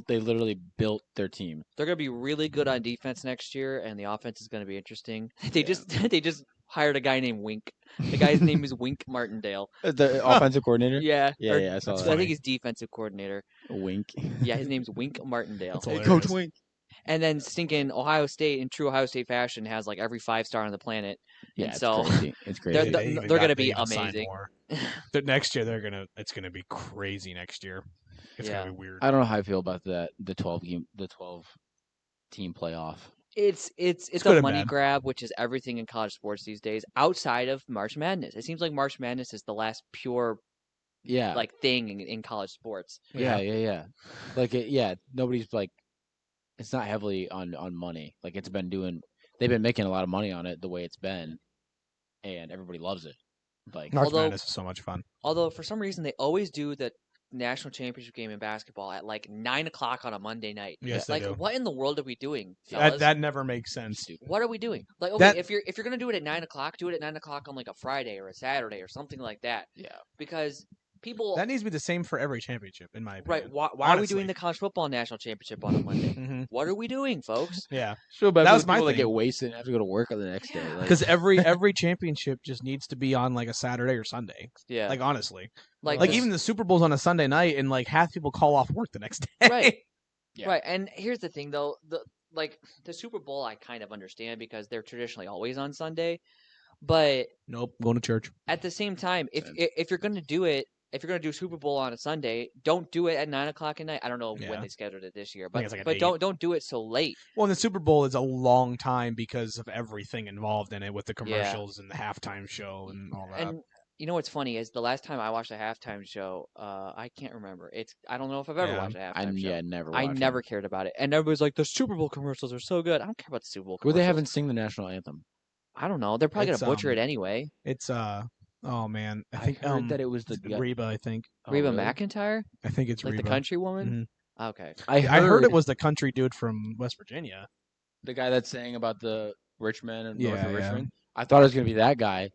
they literally built their team. they're gonna be really good on defense next year, and the offense is gonna be interesting. They just hired a guy named Wink. The guy's name is Wink Martindale. The offensive coordinator. Yeah, Yeah, I saw I that. think he's defensive coordinator. Wink. Yeah, his name's Wink Martindale. That's Hey, hilarious. Coach Wink. And then stinking Ohio State, in true Ohio State fashion, has like every 5-star on the planet. Yeah, And it's so crazy. It's crazy. they're gonna be amazing. Next year it's gonna be crazy. Next year, it's Yeah. gonna be weird. I don't know how I feel about that. The 12 team playoff. It's good a and money bad. grab, which is everything in college sports these days. Outside of March Madness, it seems like March Madness is the last pure Yeah. like thing in college sports. Yeah. Like nobody's like, it's not heavily on money. Like they've been making a lot of money on it the way it's been, and everybody loves it. Like March Although- Madness is so much fun. Although for some reason they always do the national championship game in basketball at like 9 o'clock on a Monday night. Yes, they Like, do. what in the world are we doing, fellas? That never makes sense. stupid. What are we doing? Like, okay, That- if you're gonna do it at 9 o'clock, do it at 9 o'clock on like a Friday or a Saturday or something like that. Yeah. Because people, That needs to be the same for every championship, in my right? opinion. Why are we honestly. doing the college football national championship on a Monday? Mm-hmm. What are we doing, folks? Yeah, Feel bad That for was the my people that thing. get wasted and have to go to work on the next day. Yeah. Like, because every championship just needs to be on like a Saturday or Sunday. Yeah, Like honestly, like like this- even the Super Bowl's on a Sunday night, and like half people call off work the next day. Right. Yeah. Right. And here's the thing, though. The Super Bowl, I kind of understand because they're traditionally always on Sunday. But Nope, going to church. at the same time, Sense. if you're going to do it, if you're going to do Super Bowl on a Sunday, don't do it at 9 o'clock at night. I don't know Yeah. when they scheduled it this year, think but it's like at but 8. don't do it so late. Well, and the Super Bowl is a long time because of everything involved in it, with the commercials and the halftime show and all that. And you know what's funny is the last time I watched a halftime show, I can't remember. I don't know if I've ever Yeah. watched a halftime show. never. I watched never it. cared about it, and everybody's like, the Super Bowl commercials are so good. I don't care about the Super Bowl Would commercials. they haven't sing the national anthem? I don't know. They're probably It's, gonna butcher it anyway. It's oh man, I think heard that it was the it's Reba. I think Reba really? McEntire, I think it's like Reba. the country woman. Okay. I heard it was the country dude from West Virginia. the guy that's saying about the Richmond and Yeah, North of yeah. Richmond. I thought it was gonna be that guy.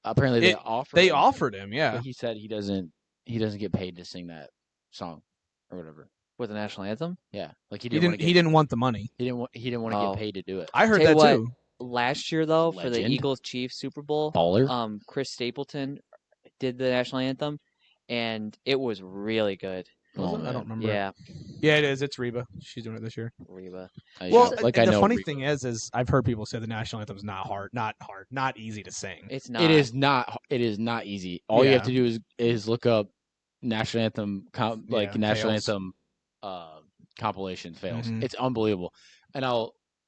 Apparently, they offered. They him, offered him, yeah. but he said he doesn't get paid to sing that song or whatever. With the national anthem. Yeah, like He didn't want the money. He didn't want to Oh. get paid to do it. I heard Tell you that what, too. Last year though, for the Legend. Eagles Chiefs Super Bowl, Baller. Chris Stapleton did the national anthem, and it was really good. Was Oh, it? I man. don't remember. Yeah, Yeah, it is. It's Reba. She's doing it this year. Reba. Well, like the I know funny Reba. thing is I've heard people say the national anthem's not hard, not easy to sing. It's not. It is not. It is not easy. All you have Yeah. to do is look up national anthem, Yeah, national fails. anthem compilation fails. Mhm. It's unbelievable. And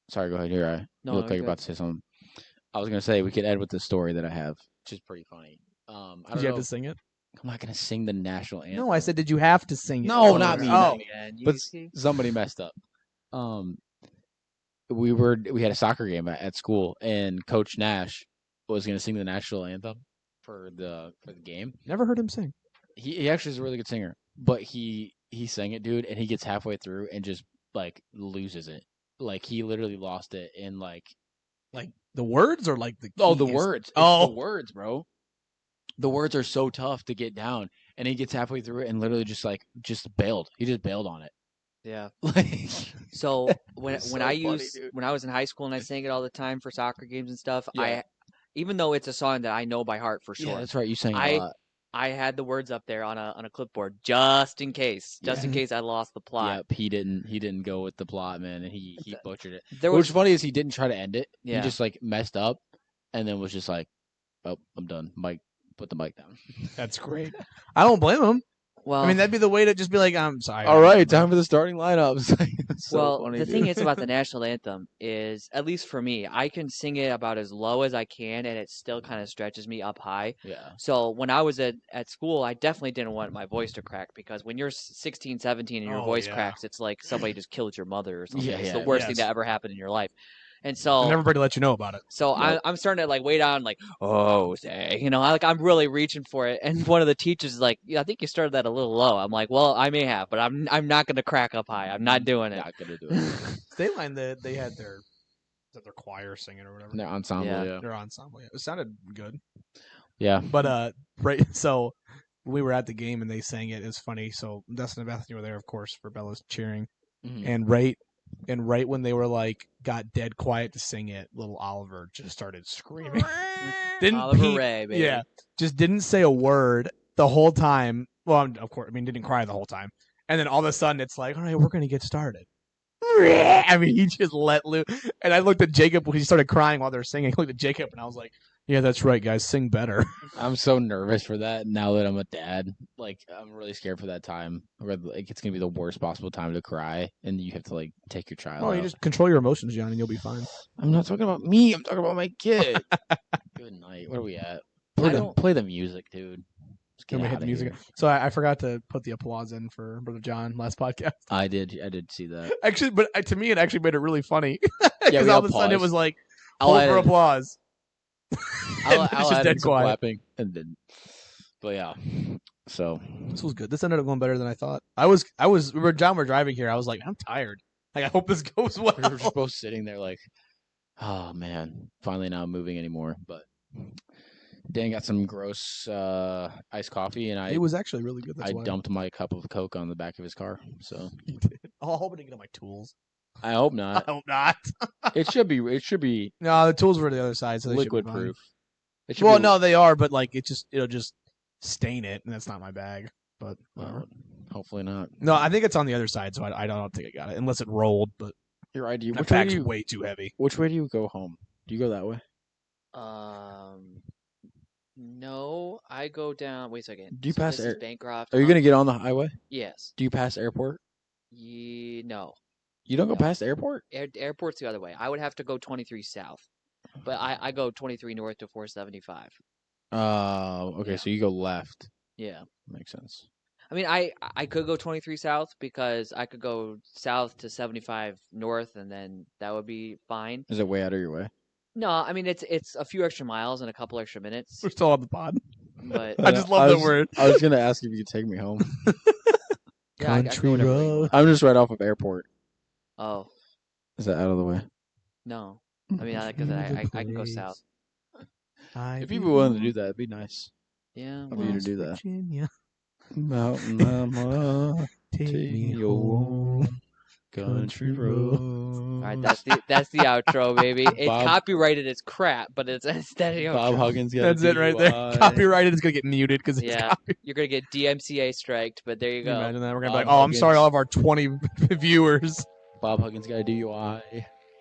sorry, go ahead. Here, you No, look like you're you're about to say something. I was gonna say we could end with the story that I have, which is pretty funny. I Did don't you have know. to sing it? I'm not gonna sing the national anthem. No, I said, did you have to sing it? No, not me. Oh, But somebody messed up. We had a soccer game at school, and Coach Nash was going to sing the national anthem for the game. never heard him sing. He actually is a really good singer, but he sang it, dude, and he gets halfway through and just like loses it. Like he literally lost it in like The words or like the the keys? words. It's Oh. the words, bro. The words are so tough to get down, and he gets halfway through it and literally just bailed. He just bailed on it. Yeah. Like So when It's when so I funny, dude. when I was in high school and I sang it all the time for soccer games and stuff, Yeah. even though it's a song that I know by heart for sure, yeah, that's right. You sang it I- a lot. I had the words up there on a clipboard just in case, Yeah. I lost the plot. Yep, he didn't go with the plot, man, and he butchered it. There What's was funny is he didn't try to end it. Yeah. He just like messed up, and then was just like, "Oh, I'm done." Mike, put the mic down. That's great. I don't blame him. Well, I mean, that'd be the way to just be like, I'm sorry. All right, time for the starting lineups. So well, funny, the dude. thing is about the national anthem is, at least for me, I can sing it about as low as I can, and it still kind of stretches me up high. Yeah. So when I was at school, I definitely didn't want my voice to crack, because when you're 16, 17 and your Oh, voice yeah. cracks, it's like somebody just killed your mother or something. Yeah, It's yeah, the worst thing yes. that ever happened in your life. And And so everybody let you know about it. So Nope. I'm starting to like way down, like, oh, say, I'm really reaching for it. And one of the teachers is like, yeah, I think you started that a little low. I'm like, well, I may have, but I'm not going to crack up high. I'm not doing it. Not gonna do it. State Line, they had their choir singing or whatever. Their ensemble, Yeah. yeah. Their ensemble. Yeah. It sounded good. Yeah. But right. So we were at the game and they sang it. It was funny. So Dustin and Bethany were there, of course, for Bella's cheering. Mhm. And right when they were like got dead quiet to sing it, little Oliver just started screaming. Didn't Oliver Pete- Ray, baby. Yeah, just didn't say a word the whole time. Well, of course, I mean, didn't cry the whole time. And then all of a sudden, it's like, all right, we're gonna get started. I mean, he just let loose. And I looked at Jacob when he started crying while they were singing. I looked at Jacob and I was like, yeah, that's right, guys, sing better. I'm so nervous for that now that I'm a dad. Like, I'm really scared for that time. Where, like, it's gonna be the worst possible time to cry, and you have to like take your child. Oh, you out. just control your emotions, John, and you'll be fine. I'm not talking about me. I'm talking about my kid. Good night. Where are we at? Play the music, dude. Just get Can we hit out the of music? here. So I forgot to put the applause in for Brother John last podcast. I did see that. Actually, but to me, it actually made it really funny because we all all of a sudden it paused. was like, I'll hold add for in- applause. I'll, And it's I'll just add dead in some quiet. clapping and then. But yeah, so This was good. This ended up going better than I thought. John, we're driving here. I was like, I'm tired. Like, I hope this goes well. we were just both sitting there like, oh man, finally not moving anymore. But Dan got some gross iced coffee, and It was actually really good. That's I why. dumped my cup of Coke on the back of his car. So He did. Oh, I hope I didn't get on my tools. I hope I not. hope not. It should be No, the tools were the other side, so they should be liquid fine. proof. It should Well, be- no, they are, but like it'll just stain it, and that's not my bag. But whatever. well, hopefully not. No, I think it's on the other side, so I don't think I got it unless it rolled. But Your ID. my Which way bag's do you? way too heavy. Which way do you go home? Do you go that way? No, I go down. Wait a second. Do you So pass this is air- Bancroft. Are you gonna get on the highway? Yes. Do you pass airport? No. You don't go No. past the airport? Airport's the other way. I would have to go 23 south, but I go 23 north to 475. Okay. Yeah. So you go left. Yeah. Makes sense. I mean, I could go 23 south because I could go south to 75 north, and then that would be fine. Is it way out of your way? No, I mean it's a few extra miles and a couple extra minutes, We're still on the pod. but I just love that was- word. I was gonna ask if you could take me home. yeah, I can go whatever way you want. I'm just right off of airport. Oh Is that out of the way? no, I mean, like I said, I can go south. If you'd be willing to do that, it'd be nice Yeah, of you to do that. Virginia, Mountain mama, take take me me home, country road. all right, that's the outro, baby. It's Bob- copyrighted as crap, but it's the outro. Bob Huggins got a That's it right there. DUI. Copyrighted is gonna get muted because it's Yeah. copy. You're gonna get DMCA striked, but there you Can you go. imagine that? We're gonna be Bob like, oh, I'm sorry, Huggins. all of our 20 viewers. Bob Huggins got a DUI.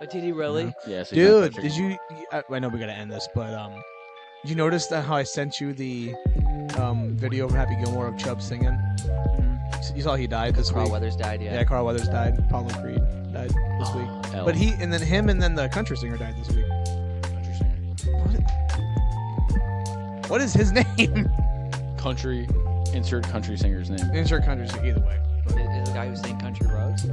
Oh, did he really? Yeah, so he's not Dude, touching did the you? I know we gotta end this, but did you notice that how I sent you the video of Happy Gilmore of Chubb singing? You saw he died this Carl week. Weathers died. Yeah, Carl Weathers died. Paulo Creed died this week. ball. L. But him and then the country singer died this week. Country singer. What is his name? Country. Insert country singer's name. Insert country singer. Either way. Is the guy who sang Country Roads?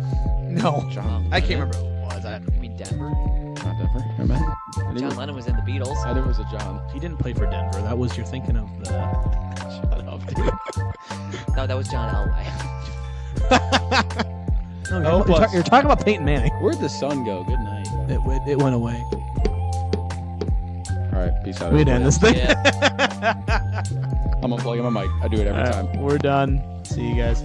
No, John. I can't remember who it was. You mean Denver? Not Denver. Am I? John Lennon was in the Beatles. I knew it was a John. He didn't play for Denver. That was you're thinking of the. Shut up, dude. No, that was John Elway. No, Help you're, us. you're talking about Peyton Manning. Where'd the sun go? Good night. It went away. All right, peace out. We'd end this thing. Yeah. I'm unplugging my mic. I do it every time. We're done. See you guys.